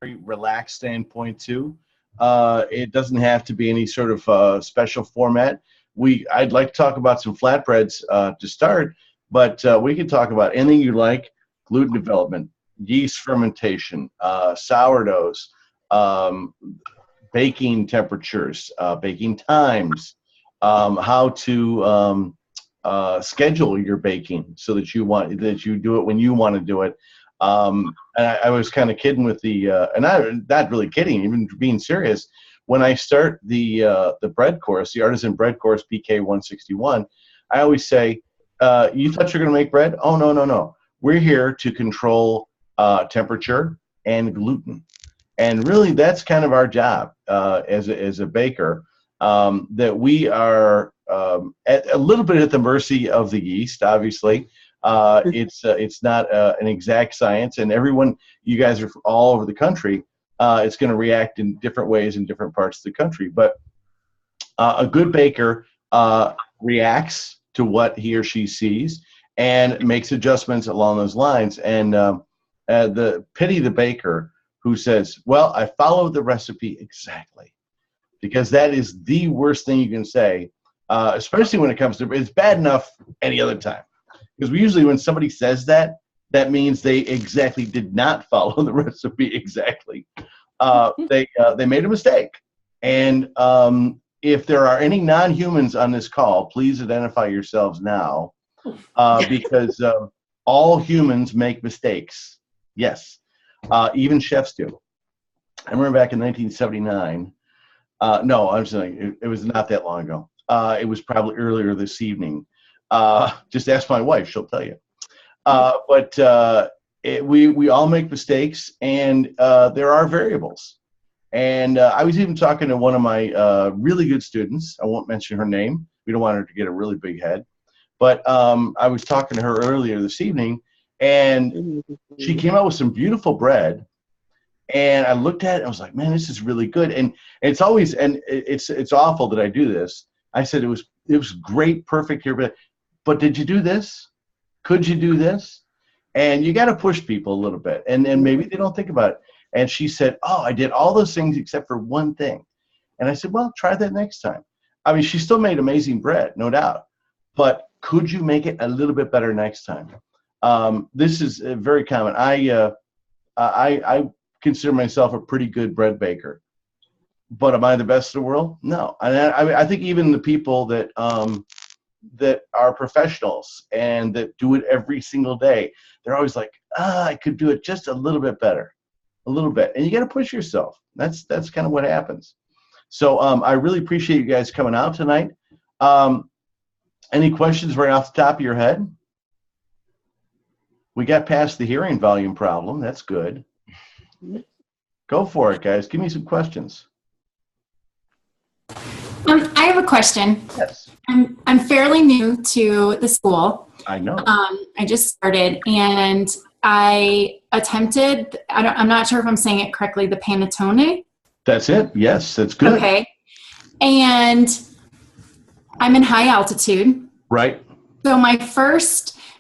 very relaxed standpoint too. It doesn't have to be any sort of special format. I'd like to talk about some flatbreads to start, but we can talk about anything you like: gluten development, yeast fermentation, sourdoughs, um, baking temperatures, baking times, how to schedule your baking so that you do it when you want to do it. And I was kind of kidding with and I'm not really kidding, even being serious. When I start the bread course, the artisan bread course, BK 161, I always say, you thought you're going to make bread? Oh, no, no, no. We're here to control temperature and gluten. And really, that's kind of our job as a baker, that we are a little bit at the mercy of the yeast, obviously. It's not an exact science, and you guys are all over the country. It's going to react in different ways in different parts of the country. But a good baker reacts to what he or she sees and makes adjustments along those lines. And pity the baker who says, well, I followed the recipe exactly, because that is the worst thing you can say, especially when it comes to, it's bad enough any other time. Because usually when somebody says that, that means they exactly did not follow the recipe exactly. They made a mistake. And if there are any non-humans on this call, please identify yourselves now, because all humans make mistakes. Yes, even chefs do. I remember back in 1979. No, I'm saying it was not that long ago. It was probably earlier this evening. Just ask my wife; she'll tell you. But we all make mistakes, and there are variables. And I was even talking to one of my really good students. I won't mention her name. We don't want her to get a really big head. But I was talking to her earlier this evening, and she came out with some beautiful bread. And I looked at it, and I was like, man, this is really good. And it's always, and it's awful that I do this. I said it was great, perfect here, but did you do this? Could you do this? And you got to push people a little bit, and maybe they don't think about it. And she said, oh, I did all those things except for one thing. And I said, well, try that next time. I mean, she still made amazing bread, no doubt. But could you make it a little bit better next time? This is very common. I consider myself a pretty good bread baker. But am I the best in the world? No. And I think even the people that are professionals and that do it every single day, they're always like, I could do it just a little bit better, a little bit. And you got to push yourself. That's kind of what happens. So I really appreciate you guys coming out tonight. Any questions right off the top of your head? We got past the hearing volume problem. That's good. Go for it, guys. Give me some questions. I have a question. Yes. I'm fairly new to the school. I know. I just started, and I attempted, I'm not sure if I'm saying it correctly, the panettone. That's it. Yes, that's good. Okay. And I'm in high altitude. Right. So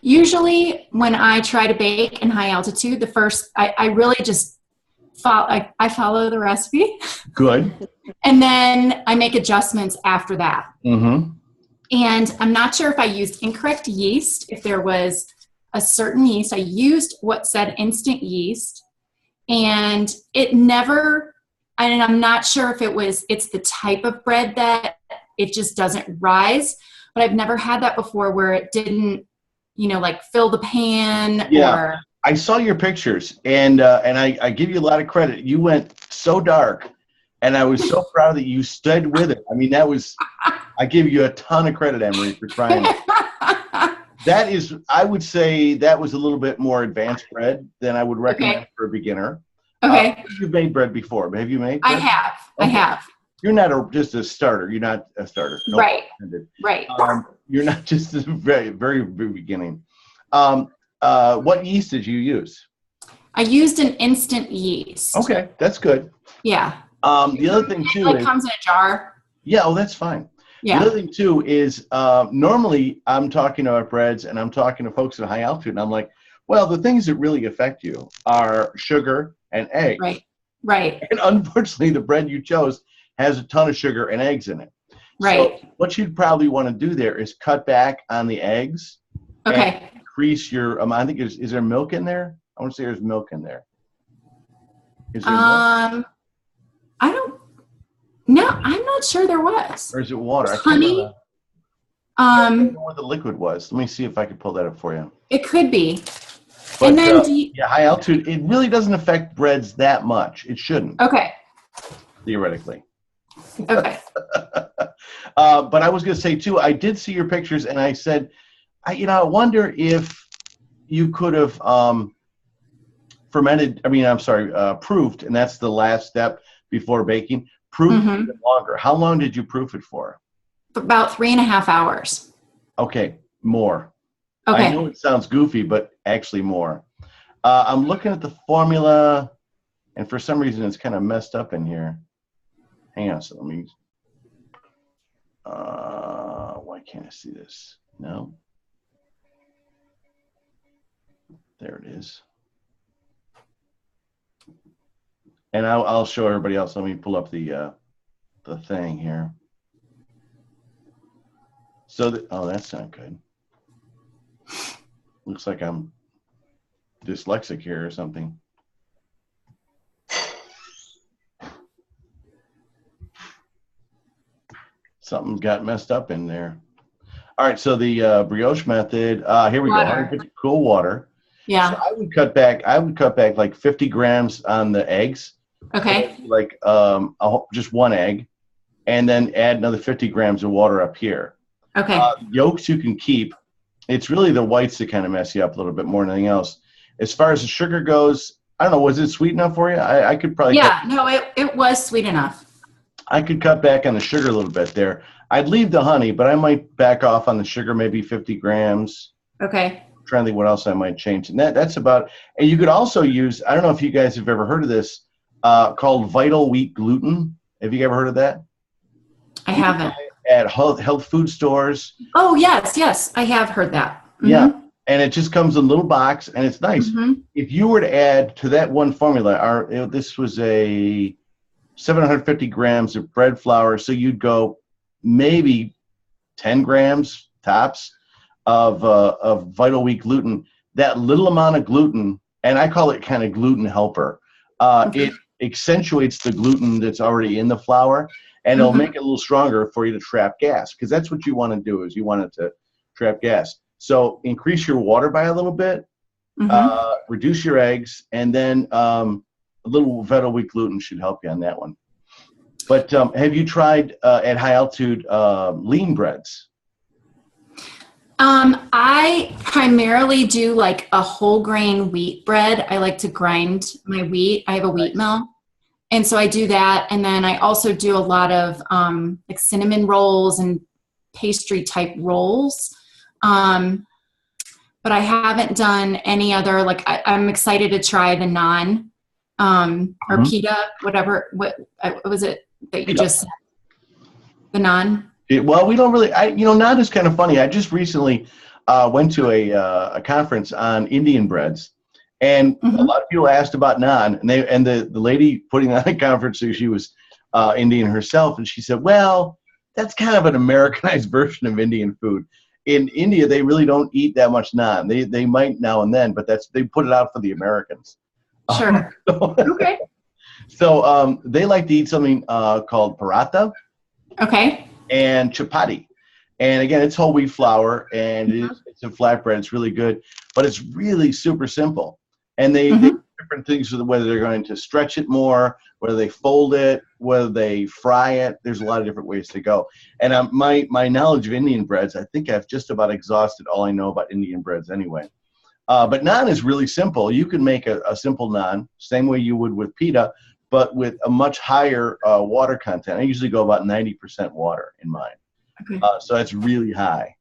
usually when I try to bake in high altitude, I really just I follow the recipe. Good. And then I make adjustments after that. Mm-hmm. And I'm not sure if I used incorrect yeast, if there was a certain yeast. I used what said instant yeast, and and I'm not sure if it's the type of bread that it just doesn't rise, but I've never had that before where it didn't, like fill the pan. Yeah. Or I saw your pictures, and I give you a lot of credit. You went so dark, and I was so proud that you stood with it. I mean, I give you a ton of credit, Emery, for trying it. I would say that was a little bit more advanced bread than I would recommend for a beginner. Okay. You've made bread before. Have you made bread? I have. Okay. I have. You're not just a starter. You're not a starter. No right. Right. You're not just the very, very beginning. What yeast did you use? I used an instant yeast. Okay, that's good. Yeah. The other thing too it comes in a jar. Yeah, oh, that's fine. Yeah. The other thing too is normally I'm talking about breads and I'm talking to folks at high altitude, and I'm like, well, the things that really affect you are sugar and eggs. Right. Right. And unfortunately, the bread you chose has a ton of sugar and eggs in it. Right. So what you'd probably want to do there is cut back on the eggs and Okay. increase your, I think, is there milk in there? I want to say there's milk in there. Is there milk? I don't, no, I'm not sure there was. Or is it water? I can't Honey. remember. I don't remember what the liquid was. Let me see if I can pull that up for you. It could be. But, And then yeah, high altitude, it really doesn't affect breads that much. It shouldn't, okay. theoretically. Okay. But I was going to say, too, I did see your pictures, and I said, I wonder if you could have proofed, and that's the last step before baking, proofed it longer. How long did you proof it for? About 3.5 hours. Okay, more. Okay. I know it sounds goofy, but actually more. I'm looking at the formula, and for some reason it's kind of messed up in here. Hang on, so let me. Why can't I see this? No. There it is. And I'll show everybody else. Let me pull up the thing here. So, oh, that's not good. Looks like I'm dyslexic here or something. Something got messed up in there. All right, so the brioche method. Here we go. 150 cool water. Yeah. So I would cut back like 50 grams on the eggs. Okay. Like just one egg, and then add another 50 grams of water up here. Okay. Yolks you can keep. It's really the whites that kind of mess you up a little bit more than anything else. As far as the sugar goes, I don't know. Was it sweet enough for you? I could probably. Yeah. No, it was sweet enough. I could cut back on the sugar a little bit there. I'd leave the honey, but I might back off on the sugar, maybe 50 grams. Okay. I'm trying to think what else I might change. And that's about. And you could also use. I don't know if you guys have ever heard of this. Called Vital Wheat Gluten. Have you ever heard of that? I haven't. At health food stores. Oh, yes. I have heard that. Mm-hmm. Yeah. And it just comes in a little box, and it's nice. Mm-hmm. If you were to add to that one formula, this was a 750 grams of bread flour, so you'd go maybe 10 grams tops of Vital Wheat gluten. That little amount of gluten, and I call it kind of gluten helper, it accentuates the gluten that's already in the flour, and it'll make it a little stronger for you to trap gas, because that's what you want to do, is you want it to trap gas. So increase your water by a little bit, reduce your eggs, and then a little Vital Wheat gluten should help you on that one. But have you tried at high altitude lean breads? I primarily do like a whole grain wheat bread. I like to grind my wheat. I have a wheat mill. And so I do that. And then I also do a lot of like cinnamon rolls and pastry type rolls. But I haven't done any other, like I'm excited to try the naan or pita, whatever. What was it that you just said? The naan? Well, we don't really, naan is kind of funny. I just recently went to a conference on Indian breads, and a lot of people asked about naan, and the lady putting on the conference, she was Indian herself, and she said, well, that's kind of an Americanized version of Indian food. In India, they really don't eat that much naan. They might now and then, but they put it out for the Americans. Sure. Okay. So they like to eat something called paratha. Okay. And chapati. And again, it's whole wheat flour, and it's a flatbread. It's really good, but it's really super simple. And they do different things with whether they're going to stretch it more, whether they fold it, whether they fry it. There's a lot of different ways to go. And my knowledge of Indian breads, I think I've just about exhausted all I know about Indian breads anyway. But naan is really simple. You can make a simple naan, same way you would with pita, but with a much higher water content. I usually go about 90% water in mine. Okay. So that's really high.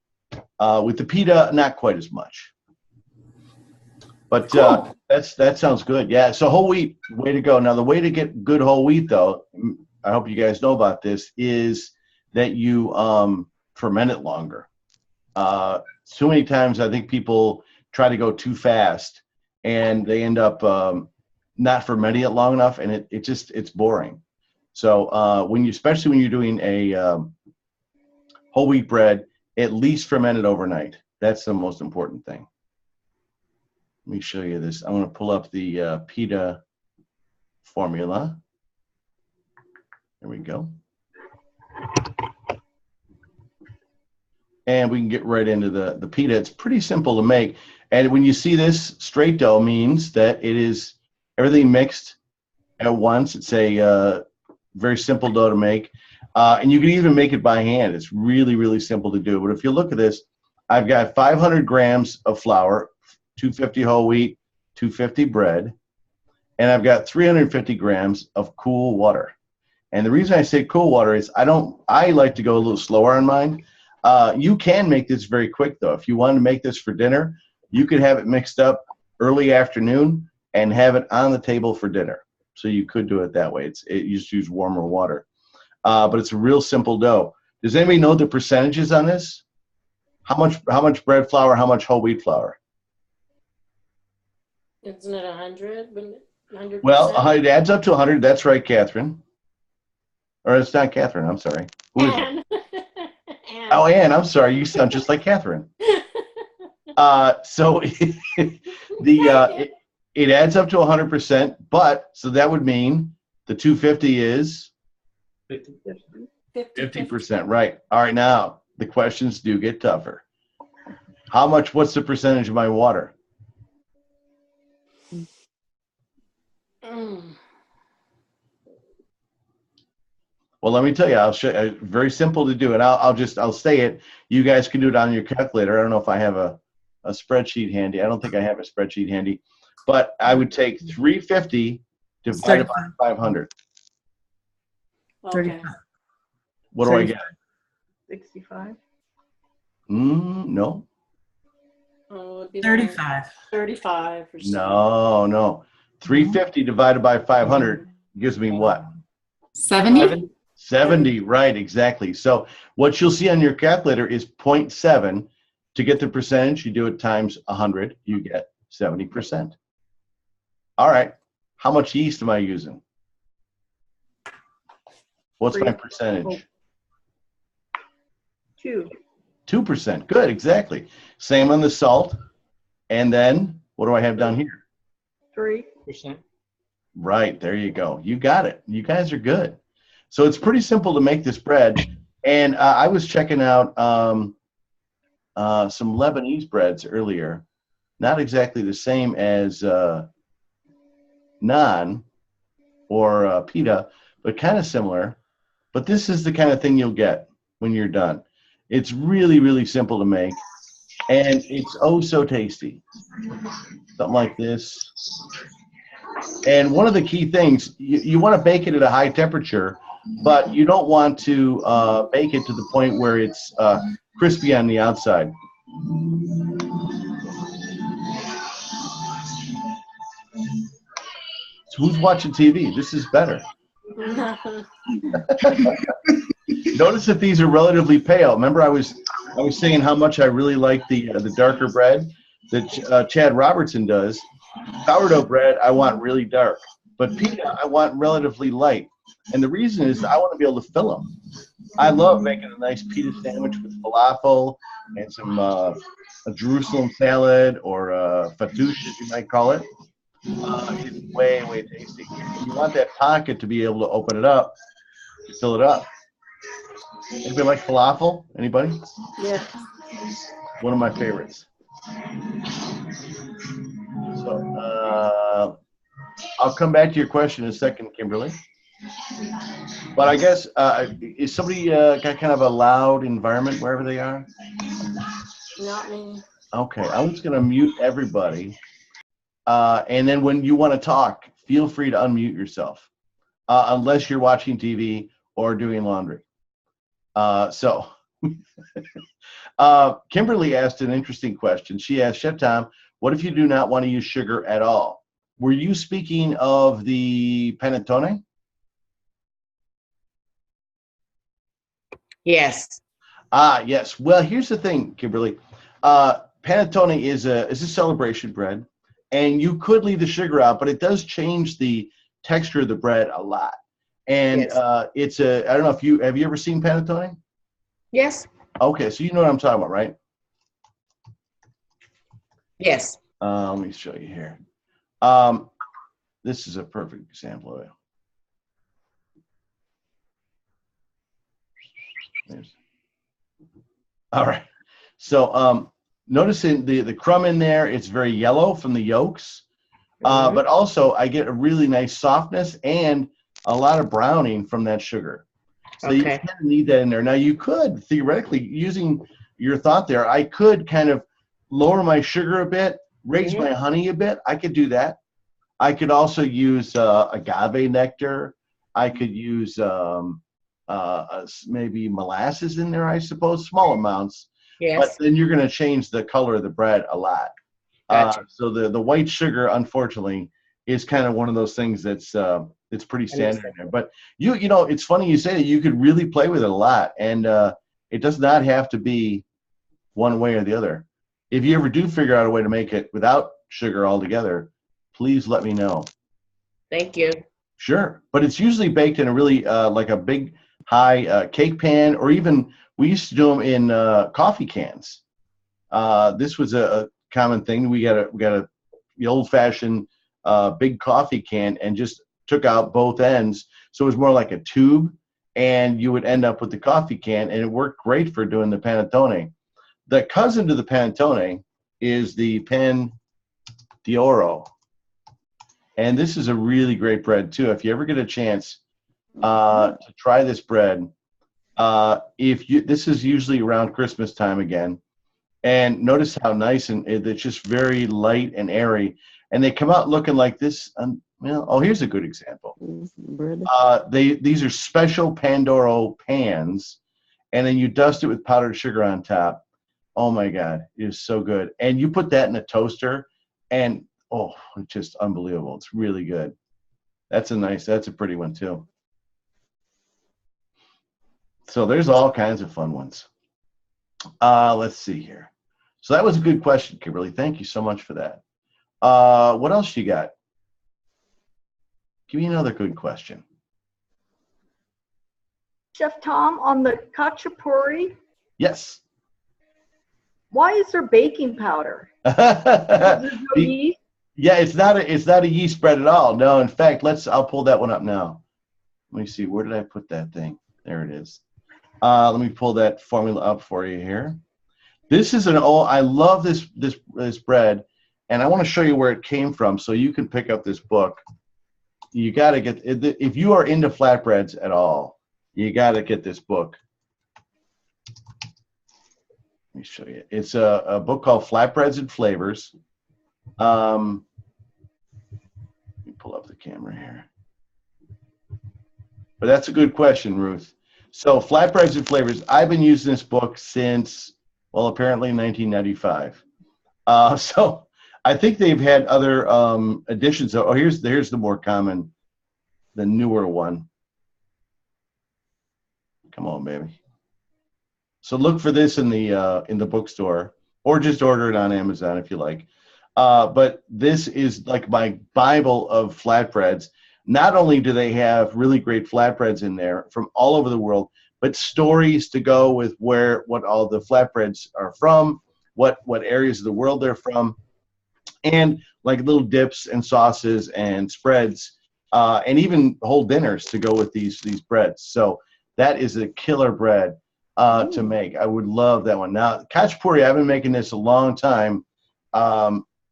With the pita, not quite as much. But cool. That sounds good. Yeah, so whole wheat, way to go. Now, the way to get good whole wheat, though, I hope you guys know about this, is that you ferment it longer. So many times I think people try to go too fast, and they end up not fermenting it long enough, and it's boring. So especially when you're doing a whole wheat bread, at least ferment it overnight. That's the most important thing. Let me show you this. I'm going to pull up the pita formula. There we go. And we can get right into the pita. It's pretty simple to make. And when you see this, straight dough means that it is everything mixed at once. It's a very simple dough to make. And you can even make it by hand. It's really, really simple to do. But if you look at this, I've got 500 grams of flour, 250 whole wheat, 250 bread, and I've got 350 grams of cool water. And the reason I say cool water is I like to go a little slower on mine. You can make this very quick, though. If you wanted to make this for dinner, you could have it mixed up early afternoon and have it on the table for dinner. So you could do it that way. You just use warmer water. But it's a real simple dough. Does anybody know the percentages on this? How much bread flour, how much whole wheat flour? Isn't it 100? 100%? Well, it adds up to 100. That's right, Catherine. Or it's not Catherine. I'm sorry. Who is it? Anne. Oh, Ann, I'm sorry. You sound just like Catherine. So it adds up to 100%, but so that would mean the 250 is 50%, right? All right, now the questions do get tougher. What's the percentage of my water? Well, let me tell you, I'll show you. Very simple to do, and I'll say it. You guys can do it on your calculator. I don't know if I have a spreadsheet handy. I don't think I have a spreadsheet handy, but I would take 350 divided by 500. Okay. What do I get? 65. No. Oh, it'd be 35. 35 or something. No. 350 divided by 500 gives me what? 70? 70, right, exactly. So what you'll see on your calculator is 0.7. To get the percentage, you do it times 100, you get 70%. All right, how much yeast am I using? What's my percentage? 2%, good, exactly. Same on the salt. And then, what do I have down here? 3%. Right, there you go. You got it. You guys are good. So it's pretty simple to make this bread. And I was checking out some Lebanese breads earlier. Not exactly the same as naan or pita, but kind of similar. But this is the kind of thing you'll get when you're done. It's really, really simple to make. And it's oh so tasty. Something like this. And one of the key things, you want to bake it at a high temperature, but you don't want to bake it to the point where it's crispy on the outside. So who's watching TV? This is better. Notice that these are relatively pale. Remember, I was saying how much I really like the darker bread that Chad Robertson does. Sourdough bread, I want really dark, but pita, I want relatively light. And the reason is I want to be able to fill them. I love making a nice pita sandwich with falafel and some a Jerusalem salad or fattoush, as you might call it. It's way, way tasty. You want that pocket to be able to open it up, fill it up. Anybody like falafel? Anybody? Yeah. One of my favorites. So I'll come back to your question in a second, Kimberly. But I guess, is somebody got kind of a loud environment wherever they are? Not me. Okay, I'm just going to mute everybody. And then when you want to talk, feel free to unmute yourself, unless you're watching TV or doing laundry. Kimberly asked an interesting question. She asked, Chef Tom, what if you do not want to use sugar at all? Were you speaking of the panettone? Yes. Yes. Well, here's the thing, Kimberly. Panettone is a celebration bread. And you could leave the sugar out, but it does change the texture of the bread a lot. And Yes. it's I don't know if have you ever seen panettone? Yes. Okay, so you know what I'm talking about, right? Yes. Let me show you here. This is a perfect example of it. All right. So noticing the crumb in there, it's very yellow from the yolks. But also I get a really nice softness and a lot of browning from that sugar. So you kind of need that in there. Now you could theoretically, using your thought there, I could kind of lower my sugar a bit, raise my honey a bit. I could do that. I could also use agave nectar. I could use maybe molasses in there, I suppose, small amounts. Yes. But then you're going to change the color of the bread a lot. Gotcha. So the white sugar, unfortunately, is kind of one of those things that's it's pretty standard in there. But you know, it's funny you say that. You could really play with it a lot, and it does not have to be one way or the other. If you ever do figure out a way to make it without sugar altogether, please let me know. Thank you. Sure, but it's usually baked in a really like a big high cake pan, or even we used to do them in coffee cans. This was a common thing. We got the old-fashioned big coffee can and just took out both ends, so it was more like a tube, and you would end up with the coffee can, and it worked great for doing the panettone. The cousin to the panettone is the pan d'oro, and this is a really great bread too. If you ever get a chance to try this bread, this is usually around Christmas time again. And notice how nice and it's just very light and airy. And they come out looking like this. Well, here's a good example. These are special Pandoro pans, and then you dust it with powdered sugar on top. Oh my God, it is so good. And you put that in a toaster, and oh, it's just unbelievable. It's really good. That's a pretty one too. So there's all kinds of fun ones. Let's see here. So that was a good question, Kimberly. Thank you so much for that. What else you got? Give me another good question. Chef Tom, on the khachapuri, Yes. why is there baking powder? There's no yeast? Yeah, it's not a yeast bread at all. No, in fact, I'll pull that one up now. Let me see. Where did I put that thing? There it is. Let me pull that formula up for you here. This is I love this bread, and I want to show you where it came from so you can pick up this book. You got to get, if you are into flatbreads at all, you got to get this book. Let me show you. It's a book called Flatbreads and Flavors. Let me pull up the camera here. But that's a good question, Ruth. So Flatbreads and Flavors, I've been using this book since, well, apparently 1995. So I think they've had other editions. Oh, here's the more common, the newer one. Come on, baby. So look for this in the bookstore, or just order it on Amazon if you like. But this is like my Bible of flatbreads. Not only do they have really great flatbreads in there from all over the world, but stories to go with what all the flatbreads are from, what areas of the world they're from, and like little dips and sauces and spreads, and even whole dinners to go with these breads. So that is a killer bread to make. I would love that one. Now, khachapuri, I've been making this a long time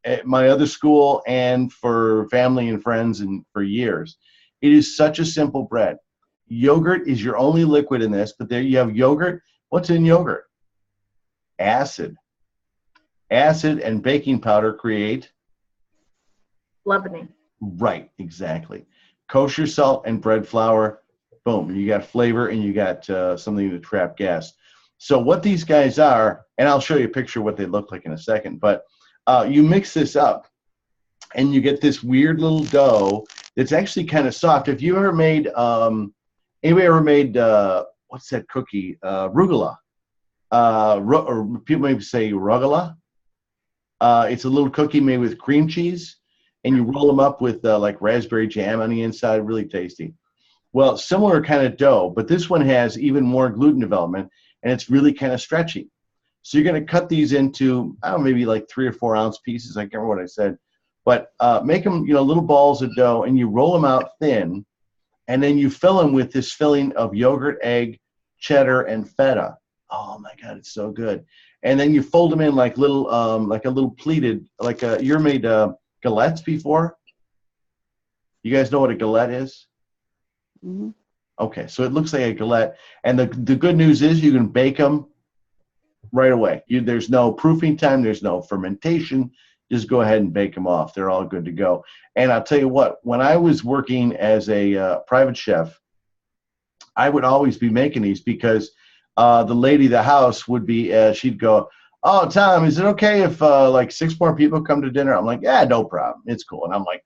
at my other school and for family and friends and for years. It is such a simple bread. Yogurt is your only liquid in this, but there you have yogurt. What's in yogurt? Acid. Acid and baking powder create? Leavening. Right, exactly. Kosher salt and bread flour, boom, you got flavor and you got something to trap gas. So what these guys are, and I'll show you a picture of what they look like in a second, but you mix this up and you get this weird little dough that's actually kind of soft. If you ever made, anybody ever made, what's that cookie? Rugula. Or people maybe say rugula. It's a little cookie made with cream cheese, and you roll them up with like raspberry jam on the inside. Really tasty. Well, similar kind of dough, but this one has even more gluten development, and it's really kind of stretchy. So you're going to cut these into, I don't know, maybe like 3 or 4 ounce pieces. I can't remember what I said, but make them, little balls of dough, and you roll them out thin, and then you fill them with this filling of yogurt, egg, cheddar, and feta. Oh my God, it's so good. And then you fold them in like little, like a little pleated, like you made galettes before? You guys know what a galette is? Mm-hmm. Okay, so it looks like a galette, and the good news is you can bake them right away. There's no proofing time, there's no fermentation. Just go ahead and bake them off. They're all good to go. And I'll tell you what, when I was working as a private chef, I would always be making these because the lady of the house would be, she'd go, "Oh, Tom, is it okay if like 6 more people come to dinner?" I'm like, "Yeah, no problem. It's cool." And I'm like,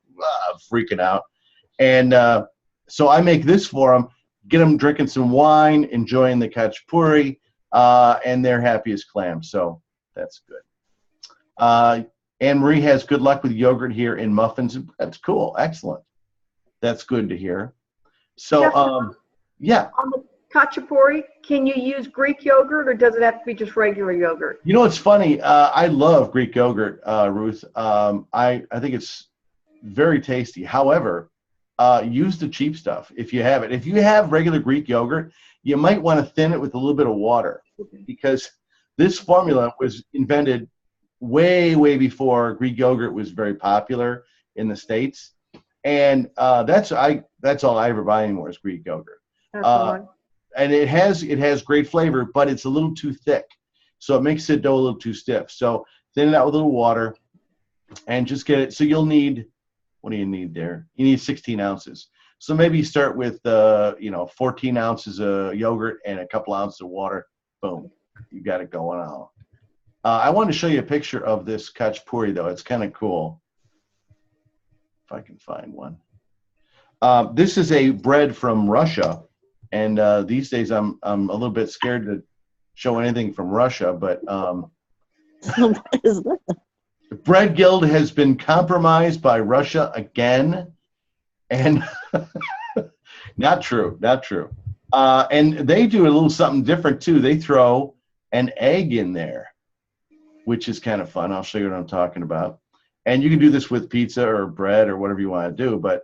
freaking out. And so I make this for them, get them drinking some wine, enjoying the khachapuri, and they're happy as clams. So that's good. Anne Marie has good luck with yogurt here in muffins. That's cool. Excellent. That's good to hear. So, yeah. On the khachapuri, can you use Greek yogurt, or does it have to be just regular yogurt? You know, it's funny. I love Greek yogurt, Ruth. I think it's very tasty. However, use the cheap stuff if you have it. If you have regular Greek yogurt, you might want to thin it with a little bit of water, because this formula was invented way, way before Greek yogurt was very popular in the States. And that's all I ever buy anymore is Greek yogurt. And it has great flavor, but it's a little too thick. So it makes the dough a little too stiff. So thin it out with a little water and just get it. So you'll need, what do you need there? You need 16 ounces. So maybe you start with, 14 ounces of yogurt and a couple ounces of water. Boom, you got it going on. I want to show you a picture of this khachapuri, though. It's kind of cool. If I can find one. This is a bread from Russia, and these days I'm a little bit scared to show anything from Russia, but What is that? the bread guild has been compromised by Russia again, and not true. And they do a little something different too. They throw an egg in there, which is kind of fun. I'll show you what I'm talking about. And you can do this with pizza or bread or whatever you want to do, but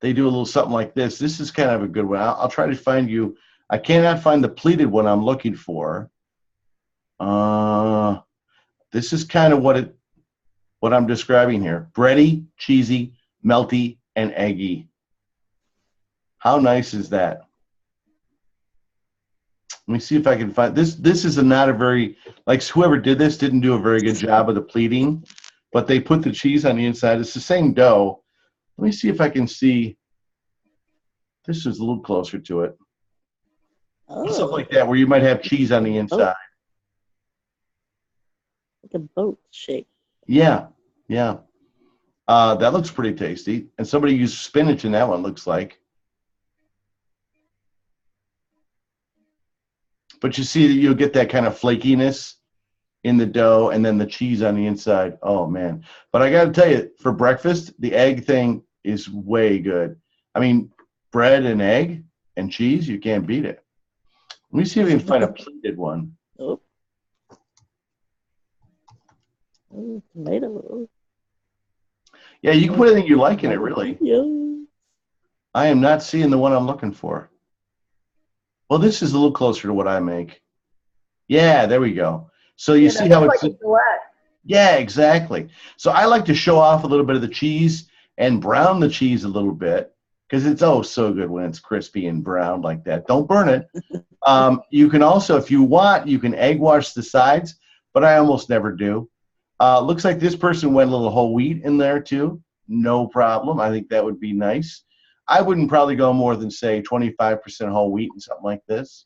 they do a little something like this. This is kind of a good one. I'll try to find you. I cannot find the pleated one I'm looking for. This is kind of what I'm describing here. Bready, cheesy, melty, and eggy. How nice is that? Let me see if I can find this. This is not a very, like, whoever did this didn't do a very good job of the pleating, but they put the cheese on the inside. It's the same dough. Let me see if I can see. This is a little closer to it. Oh, Something like that, where you might have cheese on the inside. like a boat shape. Yeah. That looks pretty tasty. And somebody used spinach in that one, looks like. But you see that you'll get that kind of flakiness in the dough and then the cheese on the inside. Oh, man. But I got to tell you, for breakfast, the egg thing is way good. I mean, bread and egg and cheese, you can't beat it. Let me see if we can find a plated one. Oh. Oh, tomato. Yeah, you can put anything you like in it, really. Yeah. I am not seeing the one I'm looking for. Well, this is a little closer to what I make. Yeah, there we go. So you see how it's... like a Gillette. Yeah, exactly. So I like to show off a little bit of the cheese and brown the cheese a little bit because it's so good when it's crispy and browned like that. Don't burn it. You can also, if you want, you can egg wash the sides, but I almost never do. Looks like this person went a little whole wheat in there too. No problem. I think that would be nice. I wouldn't probably go more than, say, 25% whole wheat and something like this.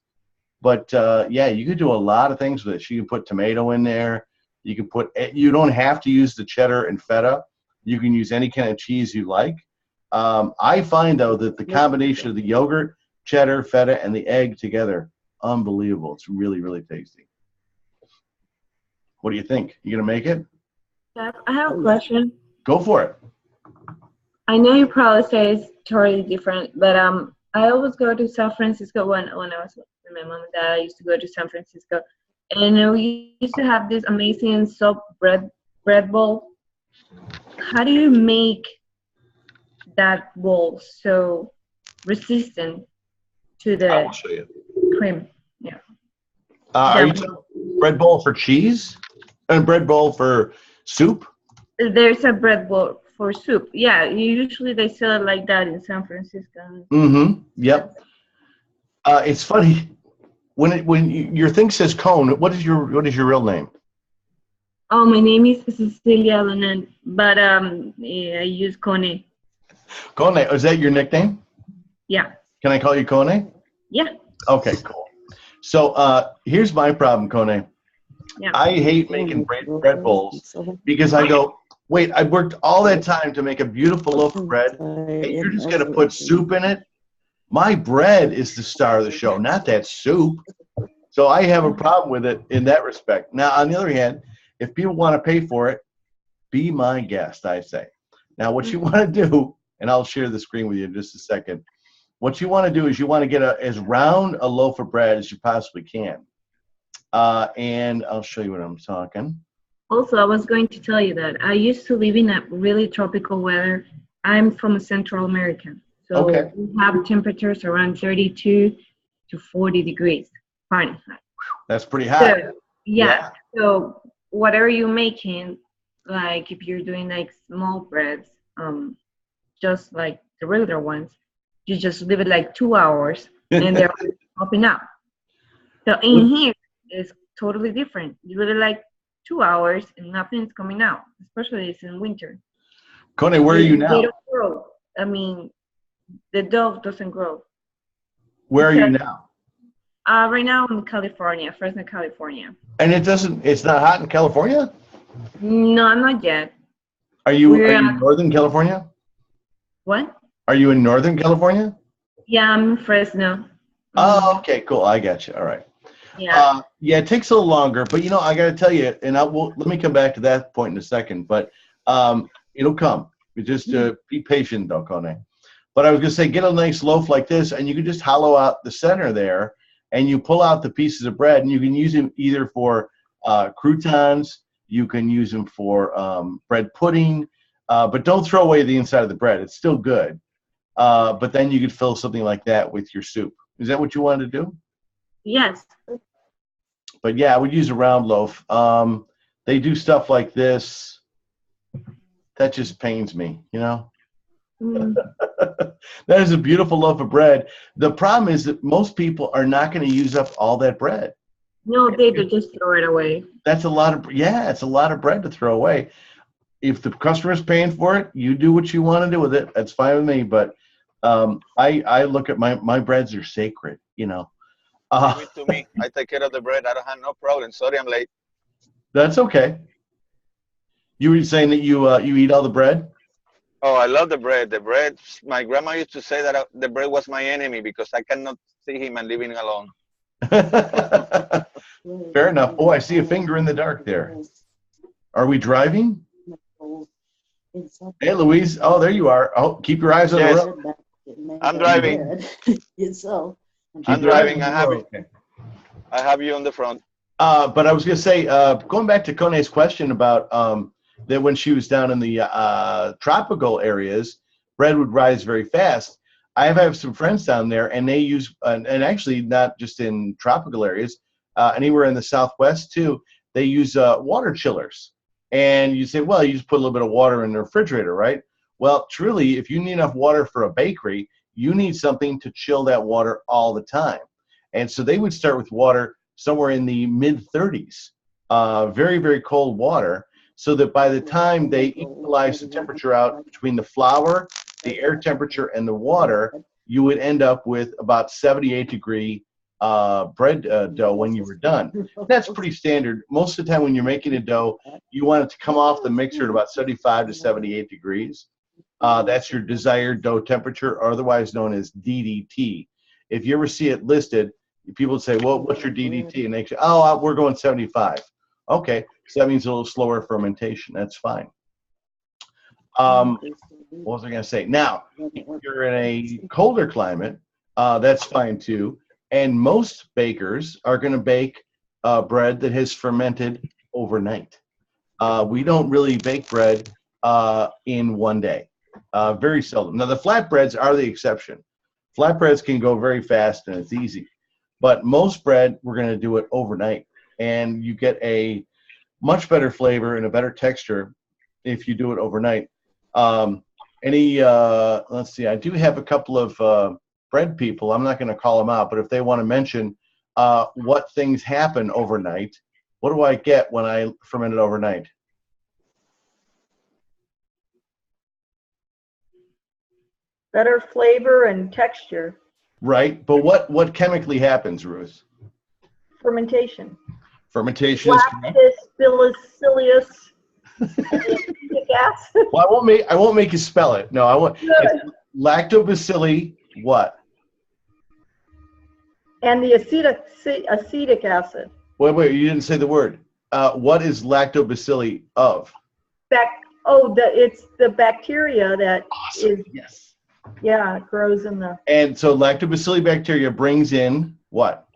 But, yeah, you could do a lot of things with it. You can put tomato in there. You don't have to use the cheddar and feta. You can use any kind of cheese you like. I find, though, that the combination of the yogurt, cheddar, feta, and the egg together, unbelievable. It's really, really tasty. What do you think? You gonna make it? Steph, I have a question. Go for it. I know you probably say it's totally different, but I always go to San Francisco when I was with my mom and dad. I used to go to San Francisco, and we used to have this amazing soap bread bowl. How do you make that bowl so resistant to I the will show you. cream? Yeah. Are you talking bread bowl for cheese and bread bowl for soup? There's a bread bowl for soup. Yeah, usually they sell it like that in San Francisco. Mm-hmm. Yep. It's funny when your thing says Cone. What is your real name? Oh, my name is Cecilia Lenan, but yeah, I use Kone. Cone. Is that your nickname? Yeah. Can I call you Cone? Yeah. Okay, cool. So here's my problem, Cone. Yeah. I hate making bread bowls because I go, wait, I worked all that time to make a beautiful loaf of bread, and you're just going to put soup in it? My bread is the star of the show, not that soup. So I have a problem with it in that respect. Now, on the other hand, if people want to pay for it, be my guest, I say. Now, what you want to do, and I'll share the screen with you in just a second. What you want to do is you want to get as round a loaf of bread as you possibly can. And I'll show you what I'm talking. Also, I was going to tell you that I used to live in a really tropical weather. I'm from Central America. So Okay. we have temperatures around 32 to 40 degrees Fahrenheit. That's pretty hot. So, yeah. So whatever you're making, like if you're doing like small breads, just like the regular ones, you just leave it like 2 hours and they're popping up. So in here it's totally different. You leave it like 2 hours and nothing's coming out, especially it's in winter. Connie, where are you now? They don't grow. I mean, the dough doesn't grow. Where are you now? Right now I'm in California, Fresno, California. And it's not hot in California? No, not yet. Are you in Northern California? What? Are you in Northern California? Yeah, I'm in Fresno. Oh, okay, cool. I got you. All right. Yeah. Yeah, it takes a little longer, but I got to tell you, and let me come back to that point in a second, but it'll come. You just be patient, though, Connie. But I was going to say, get a nice loaf like this, and you can just hollow out the center there, and you pull out the pieces of bread, and you can use them either for croutons, you can use them for bread pudding, but don't throw away the inside of the bread. It's still good. But then you could fill something like that with your soup. Is that what you wanted to do? Yes. But yeah, I would use a round loaf. They do stuff like this. That just pains me, That is a beautiful loaf of bread. The problem is that most people are not going to use up all that bread. No, they do just throw it away. That's a lot of it's a lot of bread to throw away. If the customer's paying for it, you do what you want to do with it. That's fine with me. But I look at my breads are sacred, Give it to me. I take care of the bread. I don't have no problem. Sorry, I'm late. That's okay. You were saying that you eat all the bread? Oh, I love the bread. The bread. My grandma used to say that the bread was my enemy because I cannot see him and leave him alone. Fair enough. Oh, I see a finger in the dark there. Are we driving? Hey, Louise. Oh, there you are. Oh, keep your eyes on the road. I'm driving. I'm driving. I have you on the front. But I was going to say, going back to Kone's question about that when she was down in the tropical areas, bread would rise very fast. I have some friends down there, and they use, and actually not just in tropical areas, anywhere in the Southwest too, they use water chillers. And you say, well, you just put a little bit of water in the refrigerator, right? Well, truly, if you need enough water for a bakery, you need something to chill that water all the time. And so they would start with water somewhere in the mid-30s, very, very cold water, so that by the time they equalize the temperature out between the flour, the air temperature, and the water, you would end up with about 78-degree bread dough when you were done. That's pretty standard. Most of the time when you're making a dough, you want it to come off the mixer at about 75 to 78 degrees. That's your desired dough temperature, or otherwise known as DDT. If you ever see it listed, people say, well, what's your DDT? And they say, oh, we're going 75. Okay, So that means a little slower fermentation. That's fine. What was I going to say? Now, if you're in a colder climate, that's fine too. And most bakers are going to bake bread that has fermented overnight. We don't really bake bread in one day. Very seldom. Now, the flatbreads are the exception. Flatbreads can go very fast and it's easy. But most bread, we're going to do it overnight. And you get a much better flavor and a better texture if you do it overnight. Let's see, I do have a couple of bread people. I'm not going to call them out, but if they want to mention what things happen overnight, what do I get when I ferment it overnight? Better flavor and texture. Right, but what chemically happens, Ruth? Fermentation. Fermentation is correct. Lactobacillus acetic acid. Well, I won't make you spell it. No, I won't. It's lactobacilli what? And the acetic acid. Wait, you didn't say the word. What is lactobacilli of? It's the bacteria that Awesome. is, Yes. yeah, it grows in the And so lactobacilli bacteria brings in what?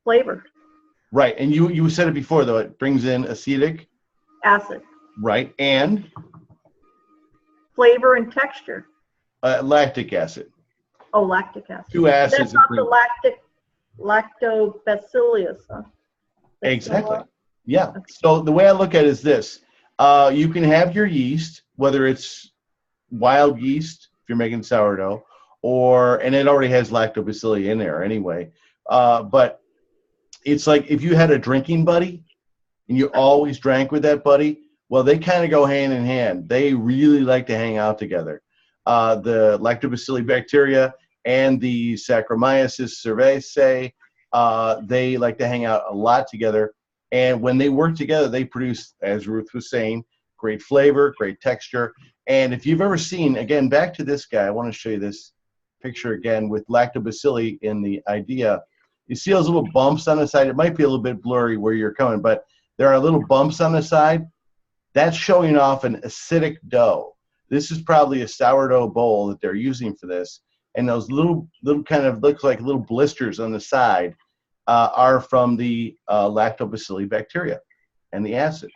flavor. Right, and you said it before though. It brings in acetic. Acid. Right, and Flavor and texture. lactic acid. Oh, lactic acid. Two acids. That's not the lactobacillus, huh? Exactly. Yeah. So the way I look at it is this. You can have your yeast, whether it's wild yeast, if you're making sourdough, and it already has lactobacilli in there anyway. But it's like if you had a drinking buddy and you always drank with that buddy, well, they kind of go hand in hand. They really like to hang out together. The lactobacilli bacteria and the Saccharomyces cerevisiae, they like to hang out a lot together. And when they work together, they produce, as Ruth was saying, great flavor, great texture. And if you've ever seen, again, back to this guy, I want to show you this picture again with lactobacilli in the idea. You see those little bumps on the side? It might be a little bit blurry where you're coming, but there are little bumps on the side. That's showing off an acidic dough. This is probably a sourdough bowl that they're using for this. And those little kind of look like little blisters on the side are from the lactobacilli bacteria and the acid.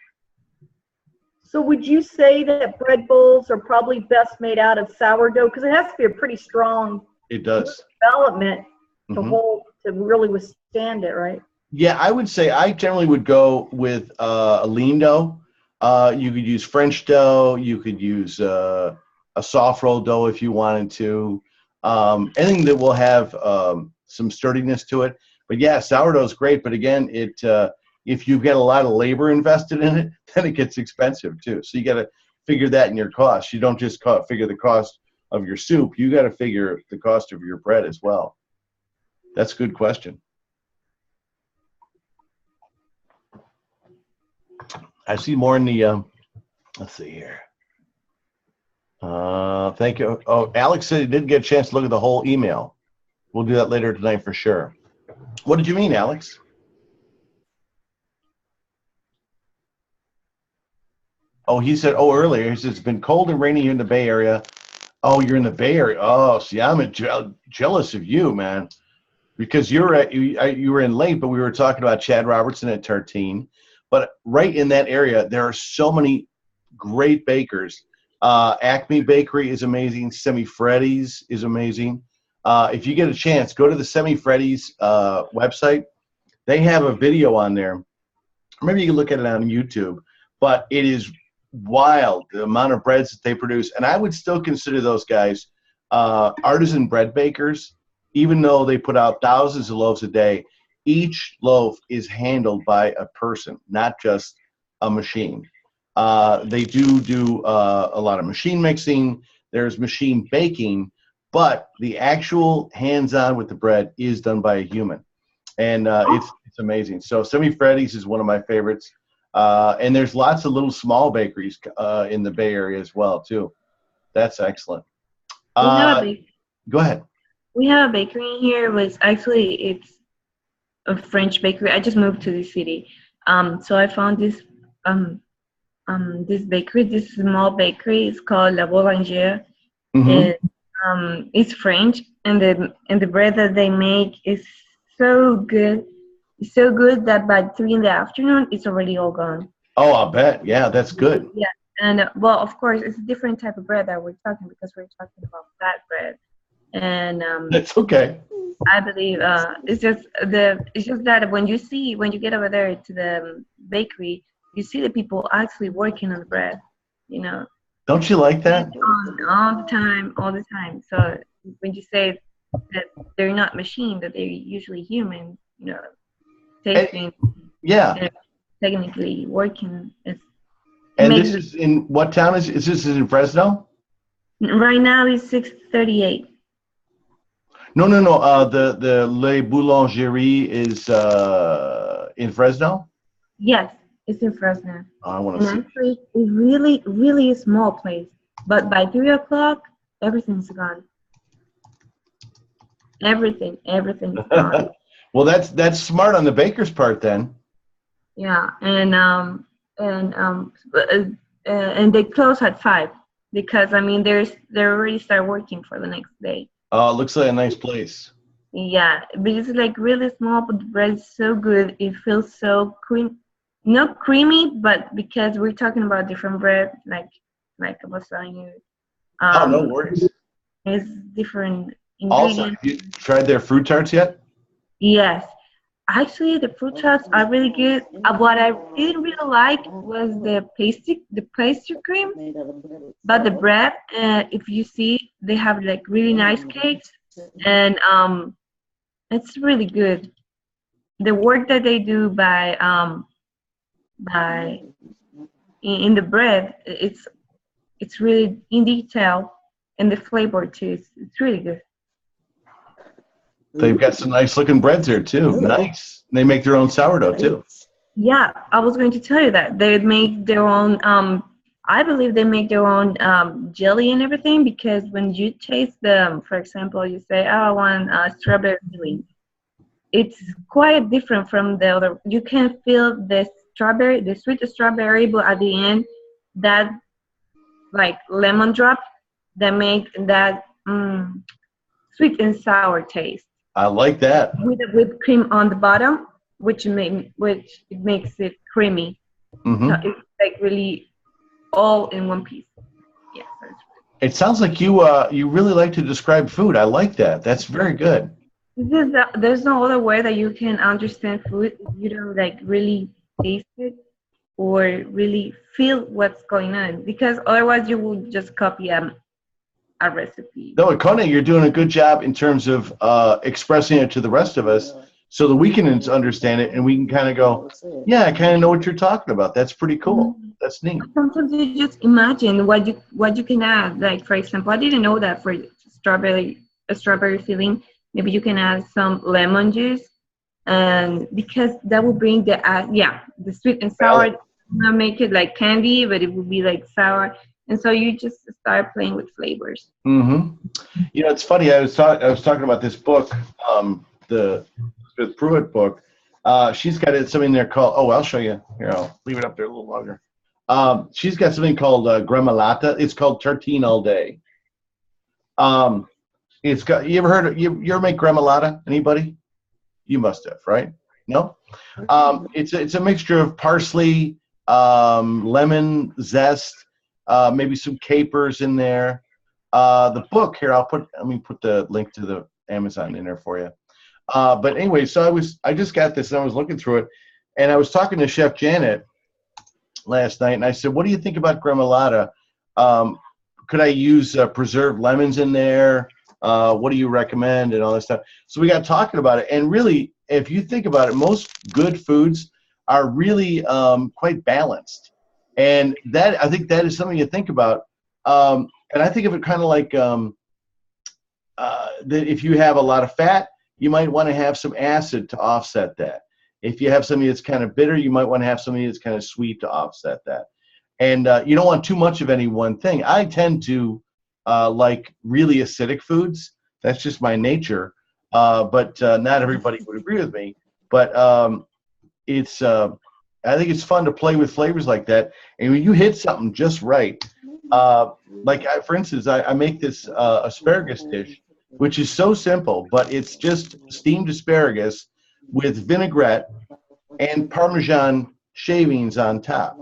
So would you say that bread bowls are probably best made out of sourdough? Because it has to be a pretty strong It does. development to Mhm. hold, to really withstand it, right? Yeah, I would say I generally would go with a lean dough. You could use French dough. You could use a soft roll dough if you wanted to. Anything that will have some sturdiness to it. But yeah, sourdough is great. But again, if you get a lot of labor invested in it, then it gets expensive too. So you got to figure that in your cost. You don't just figure the cost of your soup. You got to figure the cost of your bread as well. That's a good question. I see more in the, let's see here. Thank you. Oh, Alex said he didn't get a chance to look at the whole email. We'll do that later tonight for sure. What did you mean, Alex? Oh, he said, earlier, he says, it's been cold and rainy here in the Bay Area. Oh, you're in the Bay Area. Oh, see, I'm jealous of you, man. Because you were in late, but we were talking about Chad Robertson at Tartine. But right in that area, there are so many great bakers. Acme Bakery is amazing. Semifreddy's is amazing. If you get a chance, go to the Semifreddy's website. They have a video on there. Maybe you can look at it on YouTube. But it is wild, the amount of breads that they produce. And I would still consider those guys artisan bread bakers, even though they put out thousands of loaves a day. Each loaf is handled by a person, not just a machine. They do a lot of machine mixing. There's machine baking, but the actual hands-on with the bread is done by a human. And it's amazing. So Semifreddy's is one of my favorites. And there's lots of little small bakeries in the Bay Area as well, too. That's excellent. Go ahead. We have a bakery here. It's a French bakery. I just moved to the city. So I found this this bakery, this small bakery. It's called La Boulangère, Mm-hmm. and it's French, and the bread that they make is so good. It's so good that by 3 in the afternoon, it's already all gone. Oh, I'll bet. Yeah, that's good. Yeah, and well, of course, it's a different type of bread that we're talking because we're talking about flat bread, and That's okay. I believe it's just that when you get over there to the bakery, you see the people actually working on the bread, you know, Don't you like that? all the time. So when you say that they're not machine, that they're usually human, you know, tasting Yeah. and technically working, it And makes this is in what town is this in Fresno? right now it's 6:38. No. The Le Boulangerie is in Fresno. Yes, it's in Fresno. Oh, I want And to see. actually, it's really, really a small place. But by 3 o'clock, everything's gone. Everything's gone. Well, that's smart on the baker's part then. Yeah, and they close at 5 because I mean they already start working for the next day. Oh, it looks like a nice place. Yeah, but it's like really small, but the bread is so good. It feels so not creamy, but because we're talking about different bread, like I was telling you, Oh, no worries. it's different Also, ingredients. have you tried their fruit tarts yet? Yes, actually, the fruit tarts are really good. What I didn't really like was the pastry cream, but the bread. If you see, they have like really nice cakes, and it's really good. The work that they do by in the bread, it's really in detail, and the flavor too. It's really good. They've got some nice looking breads there too. Nice. They make their own sourdough too. Yeah, I was going to tell you that they make their own. I believe they make their own jelly and everything because when you taste them, for example, you say, "Oh, I want strawberry filling." It's quite different from the other. You can feel the sweet strawberry, but at the end, that like lemon drop that make that sweet and sour taste I like that. with the whipped cream on the bottom, which it makes it creamy. Hmm. So it's like really all in one piece. Yeah. So It sounds like you really like to describe food. I like that. That's very good. there's no other way that you can understand food if you don't like really taste it or really feel what's going on because otherwise you will just copy a recipe. No, Kone, you're doing a good job in terms of expressing it to the rest of us so that we can understand it and we can kind of go, yeah, I kind of know what you're talking about. That's pretty cool. That's neat. Sometimes you just imagine what you can add. Like for example, I didn't know that for a strawberry filling, maybe you can add some lemon juice, and because that will bring the sweet and sour. Not make it like candy, but it would be like sour, and so you just start playing with flavors. Mm-hmm. You know, it's funny. I was talking about this book, the Pruitt book. She's got something there called. Oh, I'll show you. Here, I'll leave it up there a little longer. She's got something called gremolata. It's called tartine all day. It's got. You ever heard of? You ever make gremolata? Anybody? You must have, right? No. It's a mixture of parsley, lemon zest, maybe some capers in there. The book here, let me put the link to the Amazon in there for you. But anyway, so I just got this and I was looking through it, and I was talking to Chef Janet last night, and I said, "What do you think about gremolata? Could I use preserved lemons in there? What do you recommend?" and all this stuff. So we got talking about it, and really, if you think about it, most good foods are really quite balanced, and I think that is something to think about. And I think of it kind of like that if you have a lot of fat, you might want to have some acid to offset that. If you have something that's kind of bitter, you might want to have something that's kind of sweet to offset that. And you don't want too much of any one thing. I tend to like really acidic foods. That's just my nature. But not everybody would agree with me. But it's I think it's fun to play with flavors like that. And when you hit something just right, for instance, I make this asparagus dish, which is so simple, but it's just steamed asparagus with vinaigrette and Parmesan shavings on top.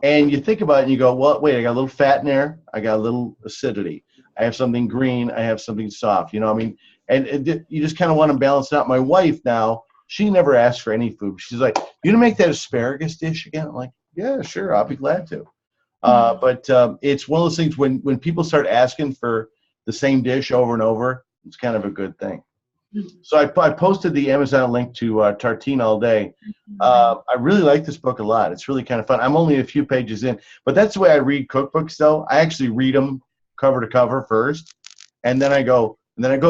And you think about it and you go, well, wait, I got a little fat in there. I got a little acidity. I have something green. I have something soft. You know what I mean? And you just kind of want to balance it out. My wife now, she never asks for any food. She's like, you gonna make that asparagus dish again? I'm like, yeah, sure. I'll be glad to. But it's one of those things when people start asking for the same dish over and over, it's kind of a good thing. So I posted the Amazon link to Tartine All Day. I really like this book a lot. It's really kind of fun. I'm only a few pages in, but that's the way I read cookbooks, though. I actually read them cover to cover first, and then I go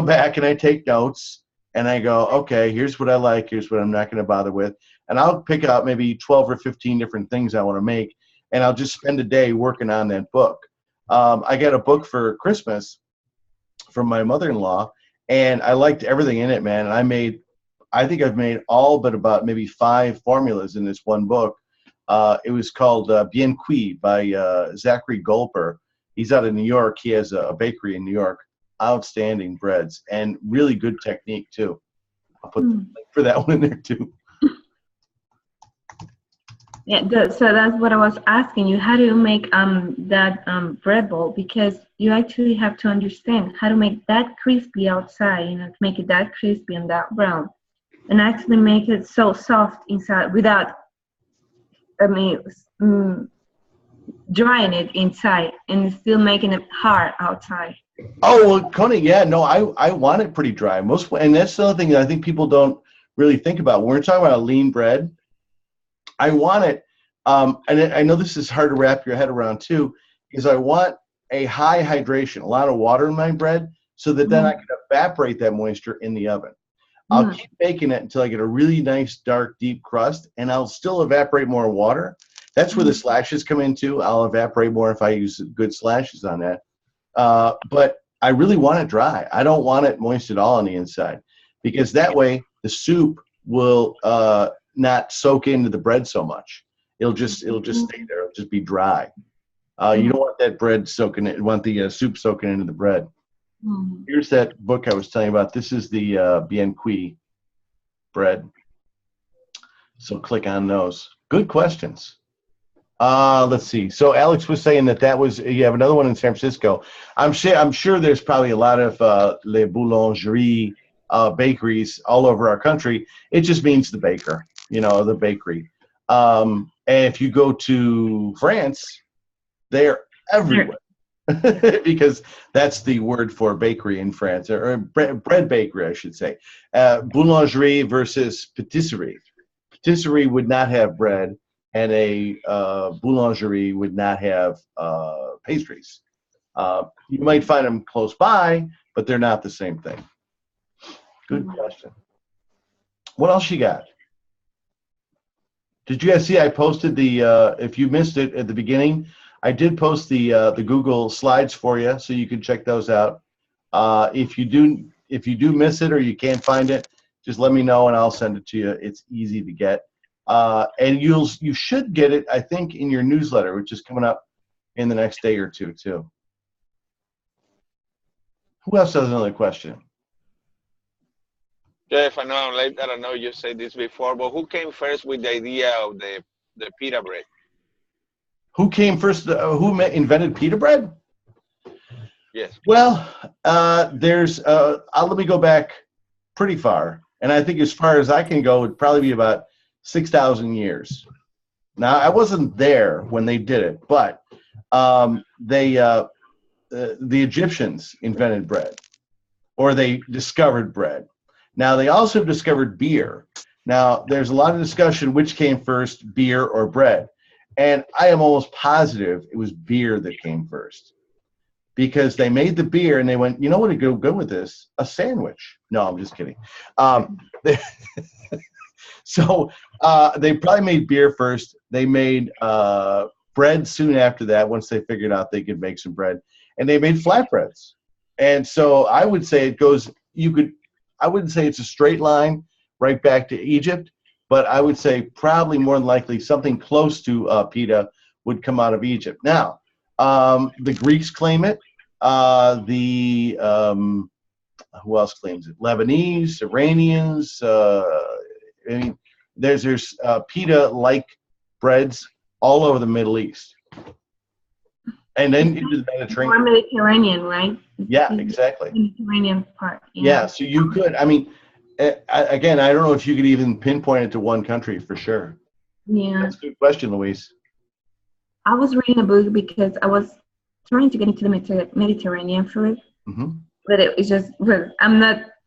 back and I take notes, and I go, okay, here's what I like, here's what I'm not going to bother with, and I'll pick out maybe 12 or 15 different things I want to make, and I'll just spend a day working on that book. I got a book for Christmas from my mother-in-law, and I liked everything in it, man. And I think I've made all but about maybe 5 formulas in this one book. It was called Bien Cuit by Zachary Golper. He's out of New York. He has a bakery in New York. Outstanding breads and really good technique too. I'll put the link for that one in there too. Yeah, so that's what I was asking you. How do you make that bread bowl? Because you actually have to understand how to make that crispy outside, to make it that crispy and that brown, and actually make it so soft inside without, drying it inside and still making it hard outside. Oh, well, Connie, yeah, no, I want it pretty dry. And that's the other thing that I think people don't really think about. When we're talking about lean bread, I want it, and I know this is hard to wrap your head around too, is I want a high hydration, a lot of water in my bread, so that then I can evaporate that moisture in the oven. I'll keep baking it until I get a really nice, dark, deep crust, and I'll still evaporate more water. That's where the slashes come in too. I'll evaporate more if I use good slashes on that. But I really want it dry. I don't want it moist at all on the inside, because that way the soup will not soak into the bread so much. It'll just stay there. It'll just be dry. You don't want that bread soaking it. You want the soup soaking into the bread. Here's that book I was telling you about. This is the Bien Cuit bread. So click on those. Good questions. Let's see. So Alex was saying that was, you have another one in San Francisco. I'm sure there's probably a lot of les boulangeries, bakeries all over our country. It just means the baker, the bakery. And if you go to France, they're everywhere because that's the word for bakery in France, or bread bakery, I should say. Boulangerie versus patisserie. Patisserie would not have bread, and a boulangerie would not have pastries. You might find them close by, but they're not the same thing. Good question. What else you got? Did you guys see I posted if you missed it at the beginning, I did post the Google Slides for you, so you can check those out. If you do miss it or you can't find it, just let me know and I'll send it to you. It's easy to get. And you should get it, I think, in your newsletter, which is coming up in the next day or two, too. Who else has another question? Jeff, I don't know you said this before, but who came first with the idea of the pita bread? Who came first? Who invented pita bread? Yes. Well, let me go back pretty far. And I think as far as I can go, it would probably be about 6,000 years. Now, I wasn't there when they did it, but the Egyptians invented bread, or they discovered bread. Now, they also discovered beer. Now, there's a lot of discussion which came first, beer or bread. And I am almost positive it was beer that came first, because they made the beer and they went, you know what would go good with this? A sandwich. No, I'm just kidding. So they probably made beer first. They made bread soon after that, once they figured out they could make some bread. And they made flatbreads. And so I would say I wouldn't say it's a straight line right back to Egypt, but I would say probably more than likely something close to pita would come out of Egypt. Now, the Greeks claim it. Who else claims it? Lebanese, Iranians. I mean, there's pita-like breads all over the Middle East, and then into the More Mediterranean. Mediterranean, right? Yeah, exactly. Mediterranean part. Yeah, so you could. I mean, again, I don't know if you could even pinpoint it to one country for sure. Yeah. That's a good question, Luis. I was reading a book because I was trying to get into the Mediterranean food, Hmm. but it was just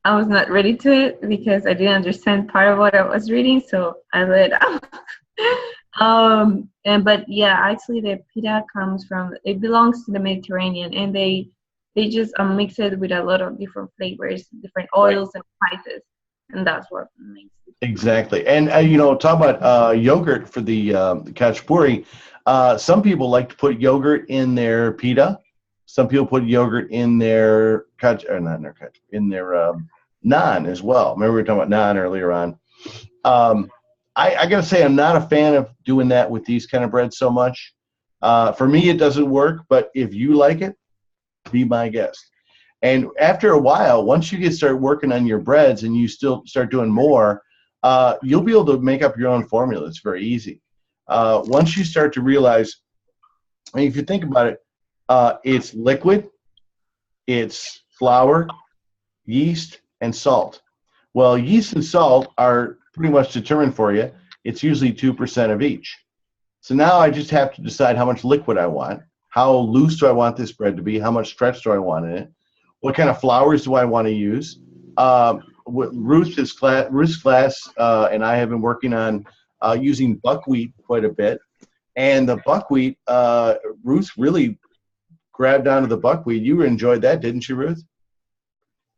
I was not ready to it because I didn't understand part of what I was reading, so I let it out. But yeah, actually the pita it belongs to the Mediterranean, and they just mix it with a lot of different flavors, different oils and spices, and that's what makes it. Exactly. And, talk about yogurt for the kachpuri. Some people like to put yogurt in their pita. Some people put yogurt in their naan as well. Remember we were talking about naan earlier on. I got to say I'm not a fan of doing that with these kind of breads so much. For me, it doesn't work, but if you like it, be my guest. And after a while, once you start working on your breads and you still start doing more, you'll be able to make up your own formula. It's very easy. Once you start to realize, I mean, if you think about it, it's liquid, it's flour, yeast, and salt. Well, yeast and salt are pretty much determined for you. It's usually 2% of each. So now I just have to decide how much liquid I want, how loose do I want this bread to be, how much stretch do I want in it, what kind of flours do I want to use. Ruth's class and I have been working on using buckwheat quite a bit. And the buckwheat, Ruth really grabbed onto the buckwheat. You enjoyed that, didn't you, Ruth?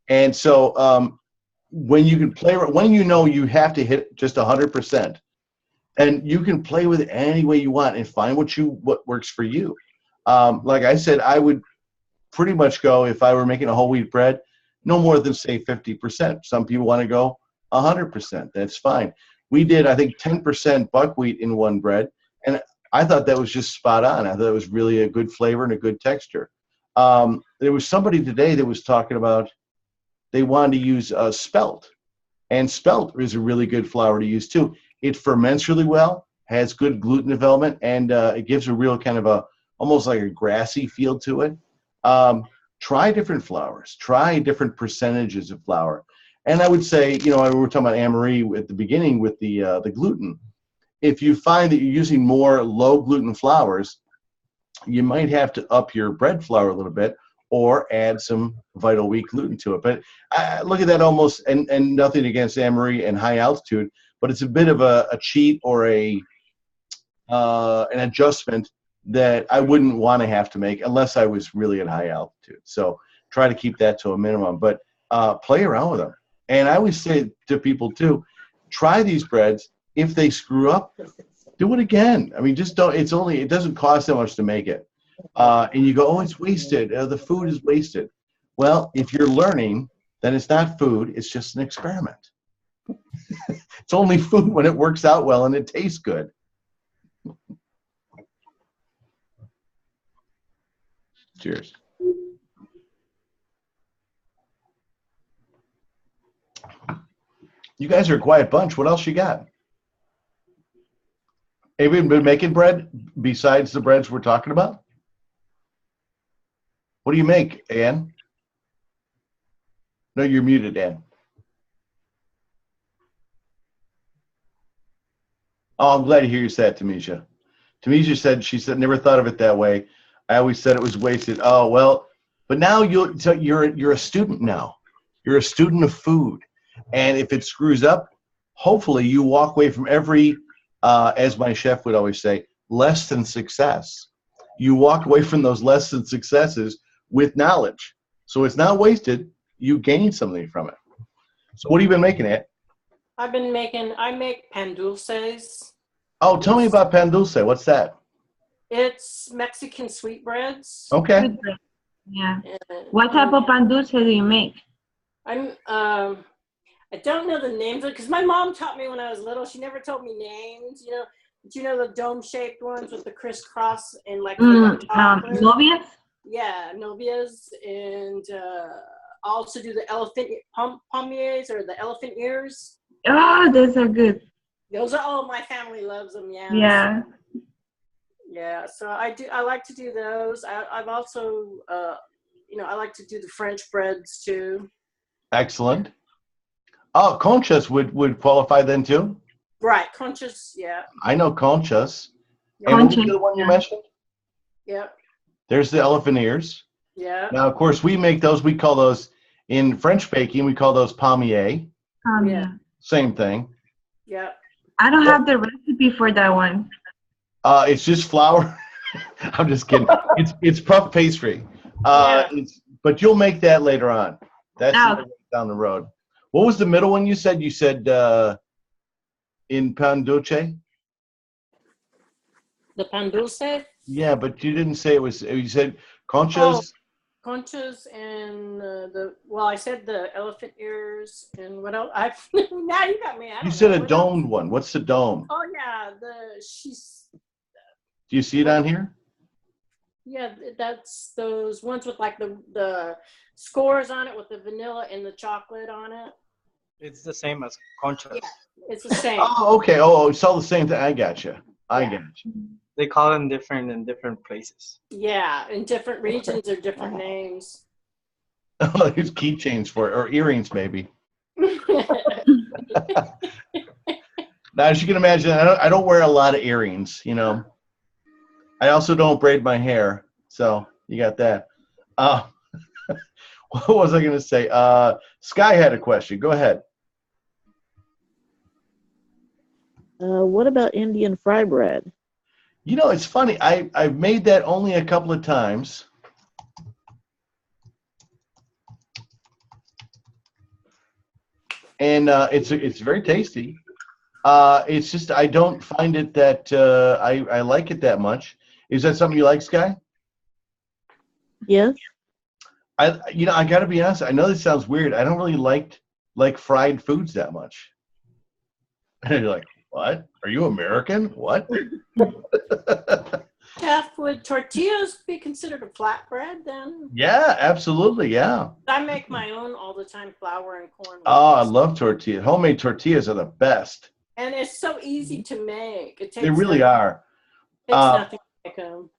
And so when you can play, when you know you have to hit just 100%, and you can play with it any way you want and find what works for you. Like I said, I would pretty much go, if I were making a whole wheat bread, no more than say 50%. Some people want to go 100%. That's fine. We did, I think, 10% buckwheat in one bread, and I thought that was just spot on. I thought it was really a good flavor and a good texture. There was somebody today that was talking about they wanted to use spelt, and spelt is a really good flour to use too. It ferments really well, has good gluten development, and it gives a real kind of almost like a grassy feel to it. Try different flours. Try different percentages of flour. And I would say, we were talking about Anne-Marie at the beginning with the gluten. If you find that you're using more low gluten flours, you might have to up your bread flour a little bit or add some vital wheat gluten to it. But I look at that almost, and nothing against Anne-Marie and high altitude, but it's a bit of a cheat or an adjustment that I wouldn't want to have to make unless I was really at high altitude. So try to keep that to a minimum, but play around with them. And I always say to people too, try these breads. If they screw up, do it again. I mean, just don't, it doesn't cost that much to make it. And you go, oh, it's wasted. The food is wasted. Well, if you're learning, then it's not food. It's just an experiment. It's only food when it works out well and it tastes good. Cheers. You guys are a quiet bunch. What else you got? Have you been making bread besides the breads we're talking about? What do you make, Ann? No, you're muted, Ann. Oh, I'm glad to hear you say that, Tamisha. Tamisha said, she said, never thought of it that way. I always said it was wasted. Oh, well, but now you're a student now. You're a student of food. And if it screws up, hopefully you walk away from every, as my chef would always say, less than success. You walk away from those less than successes with knowledge. So it's not wasted. You gain something from it. So what have you been making, Ed? I make pan dulces. Oh, tell me about pan dulce. What's that? It's Mexican sweetbreads. Okay. Yeah. What type of pan dulce do you make? I don't know the names because my mom taught me when I was little. She never told me names, you know. But you know the dome-shaped ones with the crisscross and like chocolate? Novias? Yeah, novias, and I also do the elephant pommiers or the elephant ears. Oh, those are good. Those are all my family loves them. Yeah. Yeah. Yeah. So I do. I like to do those. I've also, you know, I like to do the French breads too. Excellent. Oh, conchas would qualify then too? Right, conchas. Yeah. I know conchas. Yeah. And what was Conchas, the other one you yeah. mentioned? Yep. There's the elephant ears. Yeah. Now, of course, we make those. We call those in French baking. We call those palmier. Yeah. Same thing. Yeah. I don't have the recipe for that one. It's just flour. I'm just kidding. It's puff pastry. Yeah. But you'll make that later on. That's Oh. down the road. What was the middle one you said? You said in pan dulce? The pan dulce. Yeah, but you didn't say it was. You said conchas. Oh, conchas and I said the elephant ears and what else? Now you got me. I You don't said know. a What domed else? one. What's the dome? Oh yeah, Do you see it on here? yeah, that's those ones with like the scores on it with the vanilla and the chocolate on it. It's the same as conchas. Yeah, it's the same. Oh, okay. Oh, it's all the same thing. I gotcha. I Yeah. gotcha. They call them different in different places. Yeah, in different regions or different names. Oh, there's keychains for it, or earrings maybe. Now, as you can imagine, I don't wear a lot of earrings. You know, I also don't braid my hair, so you got that. What was I going to say? Sky had a question. Go ahead. What about Indian fry bread? You know, it's funny. I've made that only a couple of times. And it's very tasty. It's just I don't find it that I like it that much. Is that something you like, Sky? Yes. I got to be honest. I know this sounds weird. I don't really like fried foods that much. And you're like, what? Are you American? What? Jeff, would tortillas be considered a flatbread then? Yeah, absolutely. Yeah. I make my own all the time, flour and corn. Oh, I love tortillas. Homemade tortillas are the best. And it's so easy to make. It takes They really are. nothing to make them.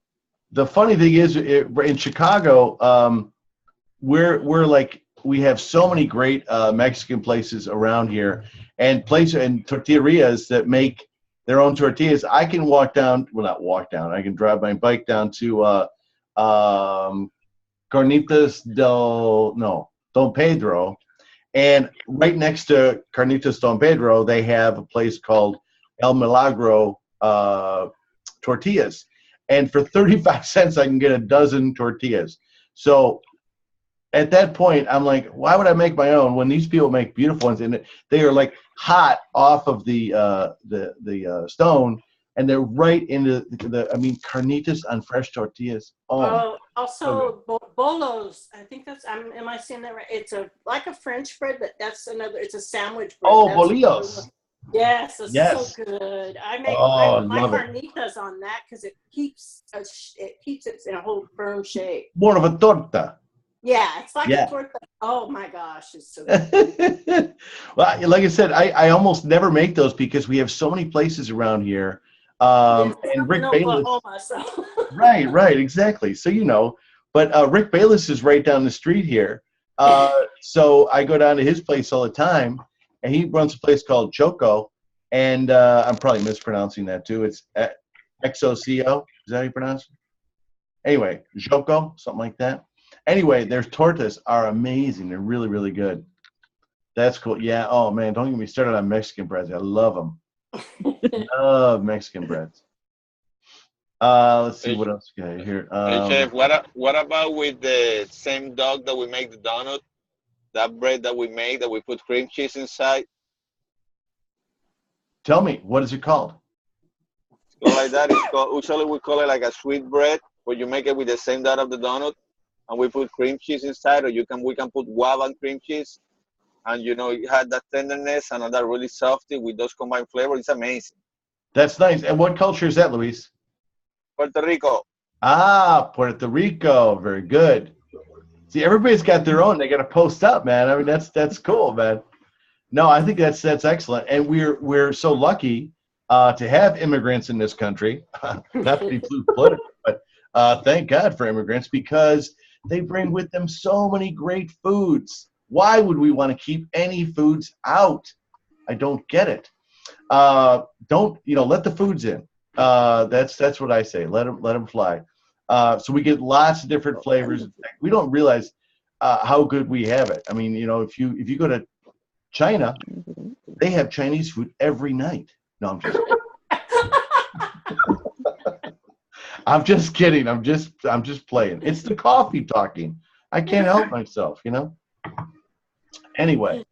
The funny thing is, in Chicago, we're like we have so many great Mexican places around here, and tortillerias that make their own tortillas. I can walk down, well, not walk down. I can drive my bike down to Don Pedro, and right next to Carnitas Don Pedro, they have a place called El Milagro Tortillas. And for 35 cents, I can get a dozen tortillas. So at that point, I'm like, why would I make my own when these people make beautiful ones? And they are like hot off of the stone, and they're right into carnitas on fresh tortillas. Also bolos. I think that's. Am I saying that right? It's like a French bread, but that's another. It's a sandwich bread. Oh, That's bolillos. Yes, it's Yes. so good. I make my love it. carnitas on that because it keeps it in a whole firm shape. More of a torta. Yeah, it's like Yeah. a torta. Oh my gosh, it's so good. Well, like I said, I almost never make those because we have so many places around here. And Rick Bayless. Oklahoma, so. Right, exactly. So but Rick Bayless is right down the street here. So I go down to his place all the time, and he runs a place called Choco, and I'm probably mispronouncing that too. It's XOCO. Is that how you pronounce it? Anyway, Choco, something like that. Anyway, their tortas are amazing. They're really, really good. That's cool. Yeah. Oh man, don't get me started on Mexican breads. I love them. Love Mexican breads. Let's see what else we got here. Hey, Chef, what about with the same dough that we make the donut? That bread that we make that we put cream cheese inside? Tell me, what is it called? It's called like that. Usually we call it like a sweet bread, where you make it with the same dough of the donut, and we put cream cheese inside, or we can put guava and cream cheese. and it had that tenderness and that really softy with those combined flavors. It's amazing. That's nice. And what culture is that, Luis? Puerto Rico. Ah, Puerto Rico. Very good. See, everybody's got their own. They got to post up, man. I mean, that's cool, man. No, I think that's excellent, and we're so lucky to have immigrants in this country. Not to be political, but thank God for immigrants because they bring with them so many great foods. Why would we want to keep any foods out? I don't get it. Don't let the foods in. That's what I say. Let them fly. So we get lots of different flavors. We don't realize how good we have it. I mean, if you go to China, they have Chinese food every night. No, I'm just I'm just kidding. I'm just playing. It's the coffee talking. I can't help myself, Anyway,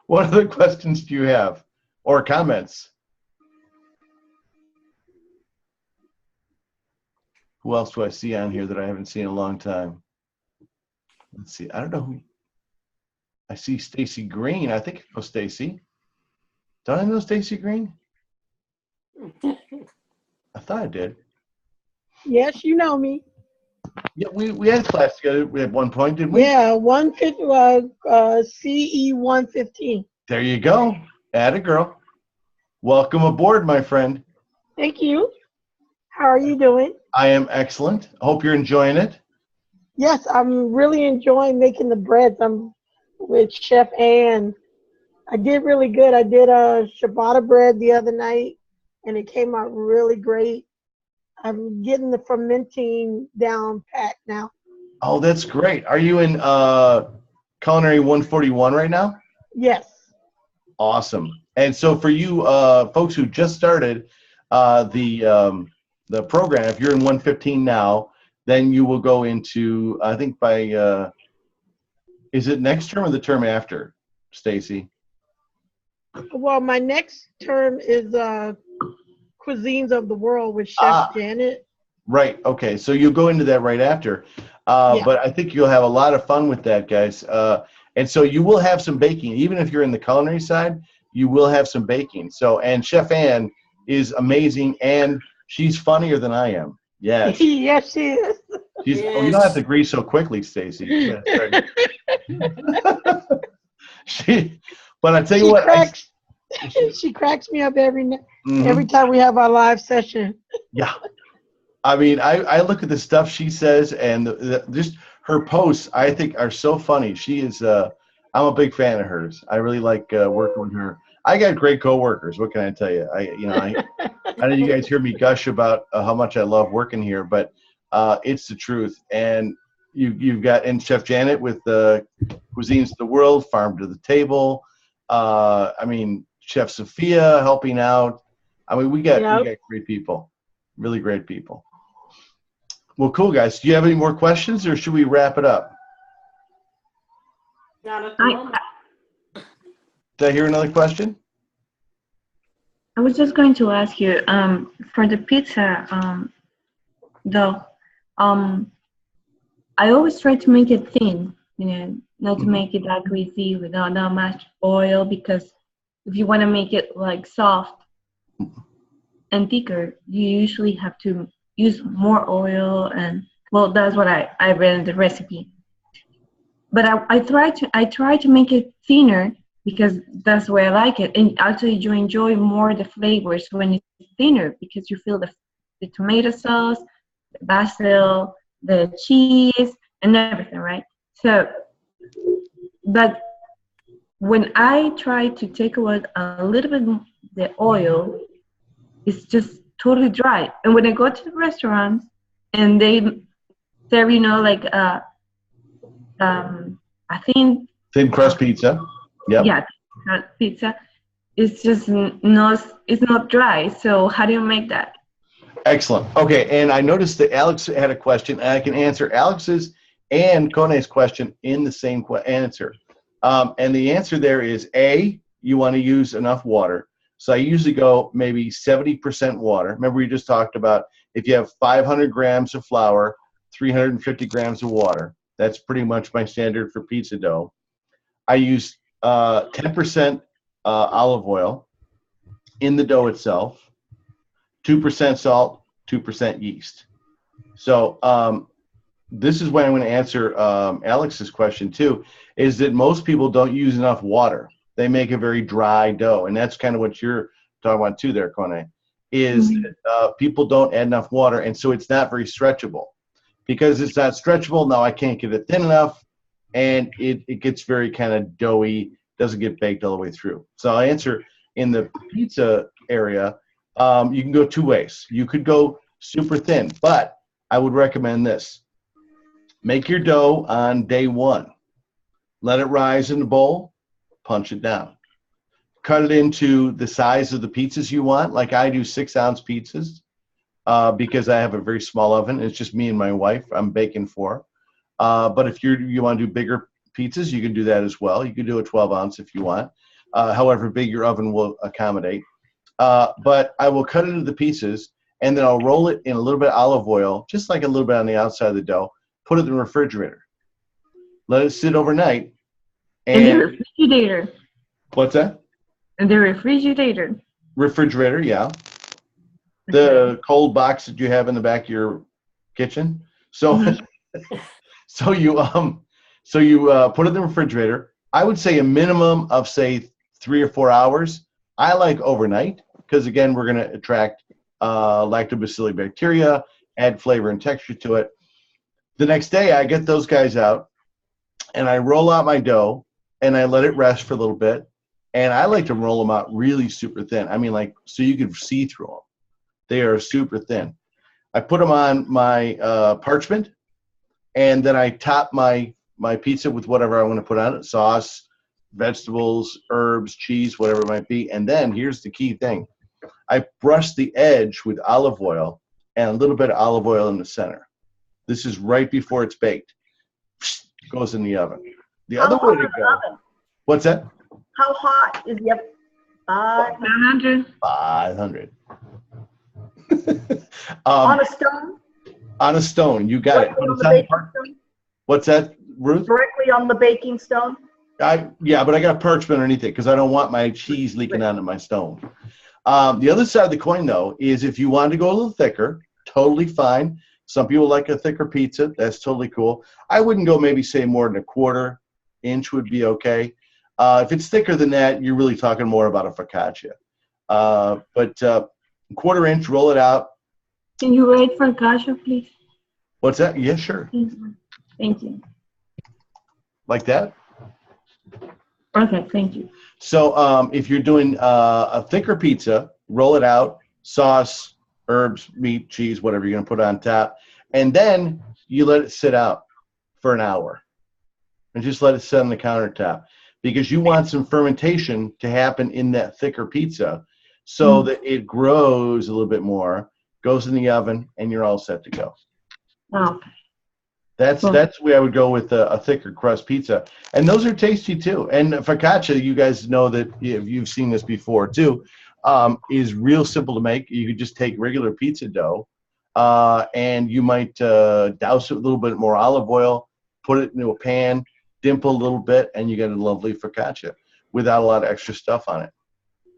what other questions do you have or comments? Who else do I see on here that I haven't seen in a long time? Let's see. I don't know who. I see Stacy Green. I think I know Stacy. Don't I know Stacy Green? I thought I did. Yes, you know me. Yeah, we had class together at one point, didn't we? Yeah, CE 115. There you go. Atta girl. Welcome aboard, my friend. Thank you. How are you doing? I am excellent. Hope you're enjoying it. Yes, I'm really enjoying making the breads. I'm with Chef Ann. I did really good. I did a ciabatta bread the other night, and it came out really great. I'm getting the fermenting down pat now. Oh, that's great. Are you in Culinary 141 right now? Yes. Awesome. And so for you folks who just started the program, if you're in 115 now, then you will go into, I think by, is it next term or the term after, Stacy? Well, my next term is Cuisines of the World with Chef Janet. Right. Okay. So you'll go into that right after. Yeah. But I think you'll have a lot of fun with that, guys. And so you will have some baking. Even if you're in the culinary side, you will have some baking. So, and Chef Ann is amazing, and she's funnier than I am. Yes. Yes, she is. She's, oh, you don't have to agree so quickly, Stacy. But I tell you what. She cracks me up every time we have our live session. Yeah. I mean, I look at the stuff she says, and just her posts, I think, are so funny. She is, I'm a big fan of hers. I really like working with her. I got great coworkers. What can I tell you? I know you guys hear me gush about how much I love working here, but it's the truth. And you've got Chef Janet with Cuisines of the World, Farm to the Table. I mean, Chef Sophia helping out. I mean, we got great people, really great people. Well, cool, guys. Do you have any more questions, or should we wrap it up? Not at the moment. Did I hear another question? I was just going to ask you, for the pizza dough, I always try to make it thin, not to make it that greasy without that much oil, because if you want to make it like soft and thicker, you usually have to use more oil, and well, that's what I read in the recipe. But I try to make it thinner because that's the way I like it, and actually you enjoy more the flavors when it's thinner because you feel the tomato sauce, the basil, the cheese, and everything, right? So, but when I try to take away a little bit of the oil, it's just totally dry. And when I go to the restaurants and they serve, like I think thin crust pizza. Yep. Yeah, pizza. It's just it's not dry. So how do you make that? Excellent. Okay, and I noticed that Alex had a question, and I can answer Alex's and Kone's question in the same answer. And the answer there is A, you want to use enough water. So I usually go maybe 70% water. Remember we just talked about if you have 500 grams of flour, 350 grams of water. That's pretty much my standard for pizza dough. I use 10% olive oil in the dough itself, 2% salt, 2% yeast. So this is why I'm going to answer Alex's question too, is that most people don't use enough water. They make a very dry dough, and that's kind of what you're talking about too there, Kone, is that people don't add enough water, and so it's not very stretchable. Because it's not stretchable, now I can't get it thin enough, and it gets very kind of doughy, doesn't get baked all the way through. So I'll answer in the pizza area, you can go two ways. You could go super thin, but I would recommend this. Make your dough on day one. Let it rise in the bowl, punch it down. Cut it into the size of the pizzas you want. Like I do 6-ounce pizzas because I have a very small oven. It's just me and my wife I'm baking for. But if you want to do bigger pizzas, you can do that as well. You can do a 12-ounce if you want. However big your oven will accommodate. But I will cut it into the pieces, and then I'll roll it in a little bit of olive oil, just like a little bit on the outside of the dough. Put it in the refrigerator. Let it sit overnight. And the refrigerator. What's that? And the refrigerator. Refrigerator, yeah. The cold box that you have in the back of your kitchen. So, so you put it in the refrigerator. I would say a minimum of say 3 or 4 hours. I like overnight because again we're going to attract lactobacilli bacteria, add flavor and texture to it. The next day I get those guys out and I roll out my dough and I let it rest for a little bit. And I like to roll them out really super thin. I mean, like, so you can see through them. They are super thin. I put them on my parchment, and then I top my pizza with whatever I want to put on it, sauce, vegetables, herbs, cheese, whatever it might be. And then here's the key thing. I brush the edge with olive oil and a little bit of olive oil in the center. This is right before it's baked. Goes in the oven. The other way to go. What's that? How hot is the oven? 500. 500. On a stone? On a stone. You got it. On the baking stone? What's that, Ruth? Directly on the baking stone? Yeah, but I got parchment underneath it because I don't want my cheese leaking onto my stone. The other side of the coin, though, is if you want to go a little thicker, totally fine. Some people like a thicker pizza. That's totally cool. I wouldn't go maybe say more than a 1/4 inch would be okay. If it's thicker than that, you're really talking more about a focaccia. But 1/4 inch, roll it out. Can you write focaccia, please? What's that? Yeah, sure. Thank you. Like that? Okay, thank you. So if you're doing a thicker pizza, roll it out, sauce, herbs, meat, cheese, whatever you're going to put on top, and then you let it sit out for an hour. And just let it sit on the countertop because you want some fermentation to happen in that thicker pizza so that it grows a little bit more, goes in the oven, and you're all set to go. Okay. That's the way I would go with a thicker crust pizza. And those are tasty too. And focaccia, you guys know that if you've seen this before too, is real simple to make. You could just take regular pizza dough and you might douse it with a little bit more olive oil, put it into a pan, dimple a little bit, and you get a lovely focaccia without a lot of extra stuff on it.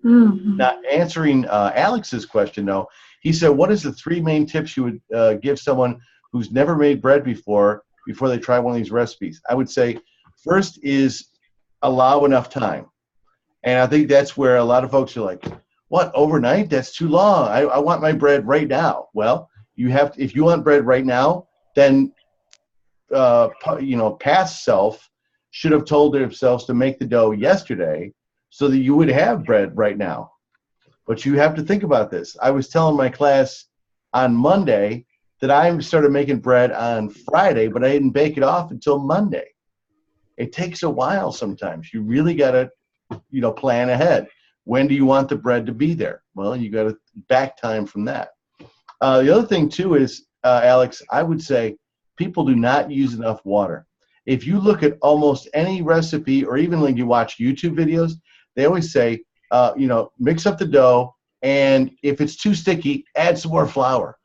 Now, answering Alex's question, though, he said, what is the 3 main tips you would give someone who's never made bread before they try one of these recipes? I would say first is allow enough time. And I think that's where a lot of folks are like, what, overnight? That's too long. I want my bread right now. Well, if you want bread right now, then past self should have told themselves to make the dough yesterday so that you would have bread right now. But you have to think about this. I was telling my class on Monday that I started making bread on Friday, but I didn't bake it off until Monday. It takes a while sometimes. You really got to, plan ahead. When do you want the bread to be there? Well, you got to back time from that. The other thing too is, Alex, I would say people do not use enough water. If you look at almost any recipe, or even when you watch YouTube videos, they always say, mix up the dough, and if it's too sticky, add some more flour.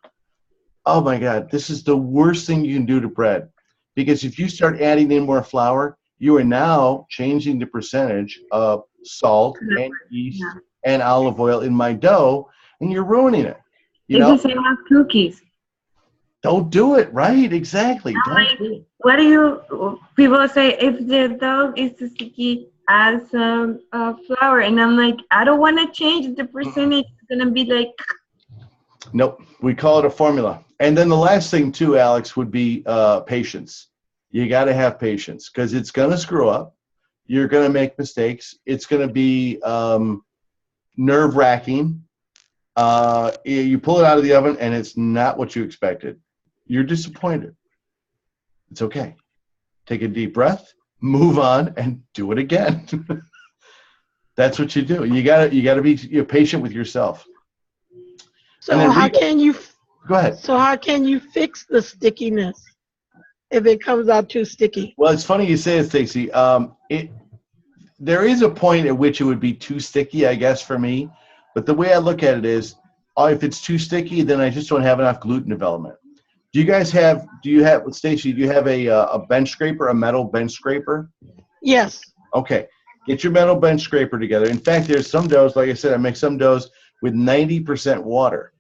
Oh my God, this is the worst thing you can do to bread, because if you start adding in more flour, you are now changing the percentage of salt and yeast and olive oil in my dough, and you're ruining it. You It's know, the same as cookies. don't do it. Right? Exactly. Don't do it. What do you people say if the dough is too sticky, add some flour, and I'm like, I don't want to change the percentage. It's gonna be like. Nope. We call it a formula. And then the last thing too, Alex, would be patience. You got to have patience because it's going to screw up. You're going to make mistakes. It's going to be nerve-wracking. You pull it out of the oven and it's not what you expected. You're disappointed. It's okay. Take a deep breath, move on, and do it again. That's what you do. You gotta be patient with yourself. So how can you? Go ahead. So how can you fix the stickiness if it comes out too sticky? Well, it's funny you say it, Stacy. There is a point at which it would be too sticky, I guess, for me. But the way I look at it is, if it's too sticky, then I just don't have enough gluten development. Do you have, Stacy, do you have a bench scraper, a metal bench scraper? Yes. Okay. Get your metal bench scraper together. In fact, there's some doughs, like I said, I make some doughs with 90% water.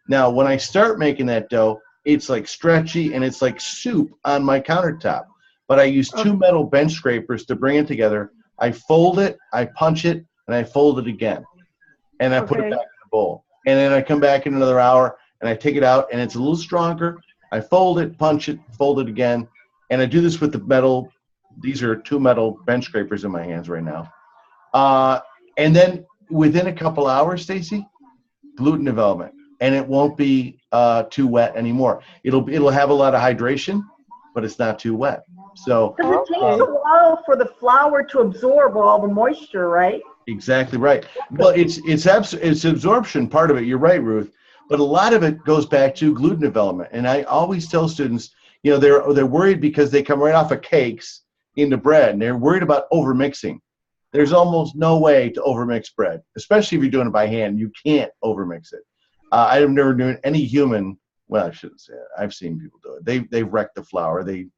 Now, when I start making that dough, it's like stretchy and it's like soup on my countertop. But I use two metal bench scrapers to bring it together. I fold it, I punch it, and I fold it again. And I put it back in the bowl. And then I come back in another hour and I take it out and it's a little stronger. I fold it, punch it, fold it again. And I do this with the metal. These are two metal bench scrapers in my hands right now. And then within a couple hours, Stacy, gluten development. And it won't be too wet anymore. It'll have a lot of hydration, but it's not too wet. So because it takes a while for the flour to absorb all the moisture, right? Exactly right. Well, it's absorption part of it. You're right, Ruth. But a lot of it goes back to gluten development. And I always tell students, they're worried because they come right off of cakes into bread, and they're worried about overmixing. There's almost no way to overmix bread, especially if you're doing it by hand. You can't overmix it. I've never known any human. Well, I shouldn't say it. I've seen people do it. They wreck the flour. They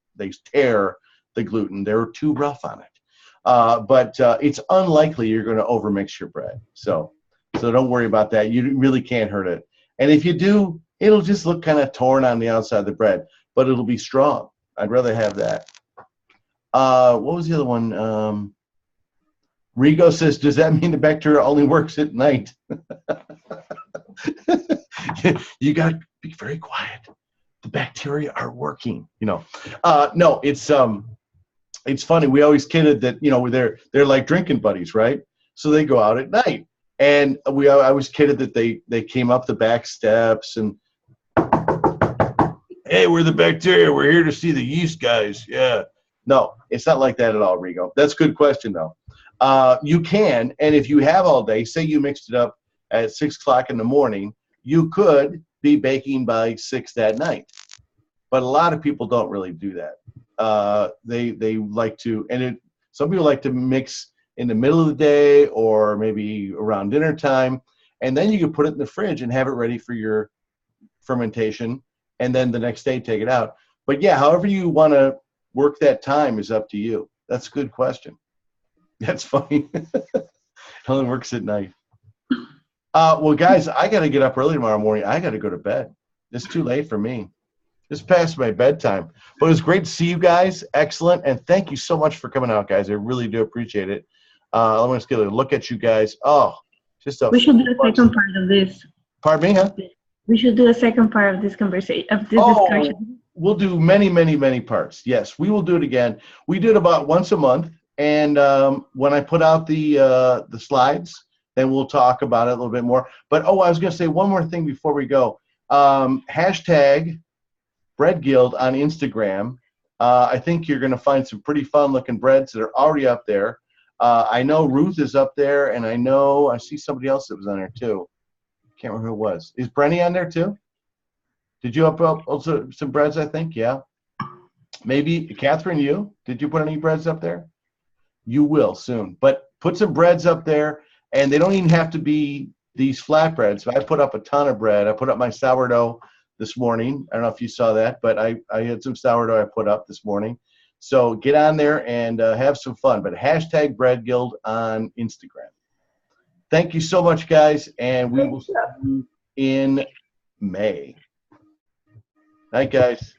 tear the gluten. They're too rough on it. But it's unlikely you're going to overmix your bread. So don't worry about that. You really can't hurt it. And if you do, it'll just look kind of torn on the outside of the bread, but it'll be strong. I'd rather have that. What was the other one? Rigo says, does that mean the bacteria only works at night? You got to be very quiet. The bacteria are working, No, it's funny. We always kidded that, they're like drinking buddies, right? So they go out at night. And I was kidded that they came up the back steps and, hey, we're the bacteria. We're here to see the yeast guys. Yeah. No, it's not like that at all, Rigo. That's a good question, though. You can, and if you have all day, say you mixed it up at 6 o'clock in the morning, you could be baking by 6 that night. But a lot of people don't really do that. They like to, some people like to mix in the middle of the day or maybe around dinner time, and then you can put it in the fridge and have it ready for your fermentation, and then the next day take it out. But yeah, however you want to work that time is up to you. That's a good question. That's funny. It only works at night. Well, guys, I got to get up early tomorrow morning. I got to go to bed. It's too late for me. It's past my bedtime. But it was great to see you guys. Excellent. And thank you so much for coming out, guys. I really do appreciate it. I'm going to get a look at you guys. Oh, just a We should do a second part of this. Pardon me, huh? We should do a second part of this conversation, of this discussion. We'll do many, many, many parts. Yes, we will do it again. We do it about once a month. And when I put out the slides, then we'll talk about it a little bit more. But, I was going to say one more thing before we go. Hashtag Bread Guild on Instagram. I think you're going to find some pretty fun-looking breads that are already up there. I know Ruth is up there, and I see somebody else that was on there, too. Can't remember who it was. Is Brenny on there, too? Did you up also some breads, I think? Yeah. Maybe, Catherine, you? Did you put any breads up there? You will soon. But put some breads up there, and they don't even have to be these flatbreads. I put up a ton of bread. I put up my sourdough this morning. I don't know if you saw that, but I had some sourdough I put up this morning. So get on there and have some fun. But hashtag Bread Guild on Instagram. Thank you so much, guys, and we will see you in May. Night, guys.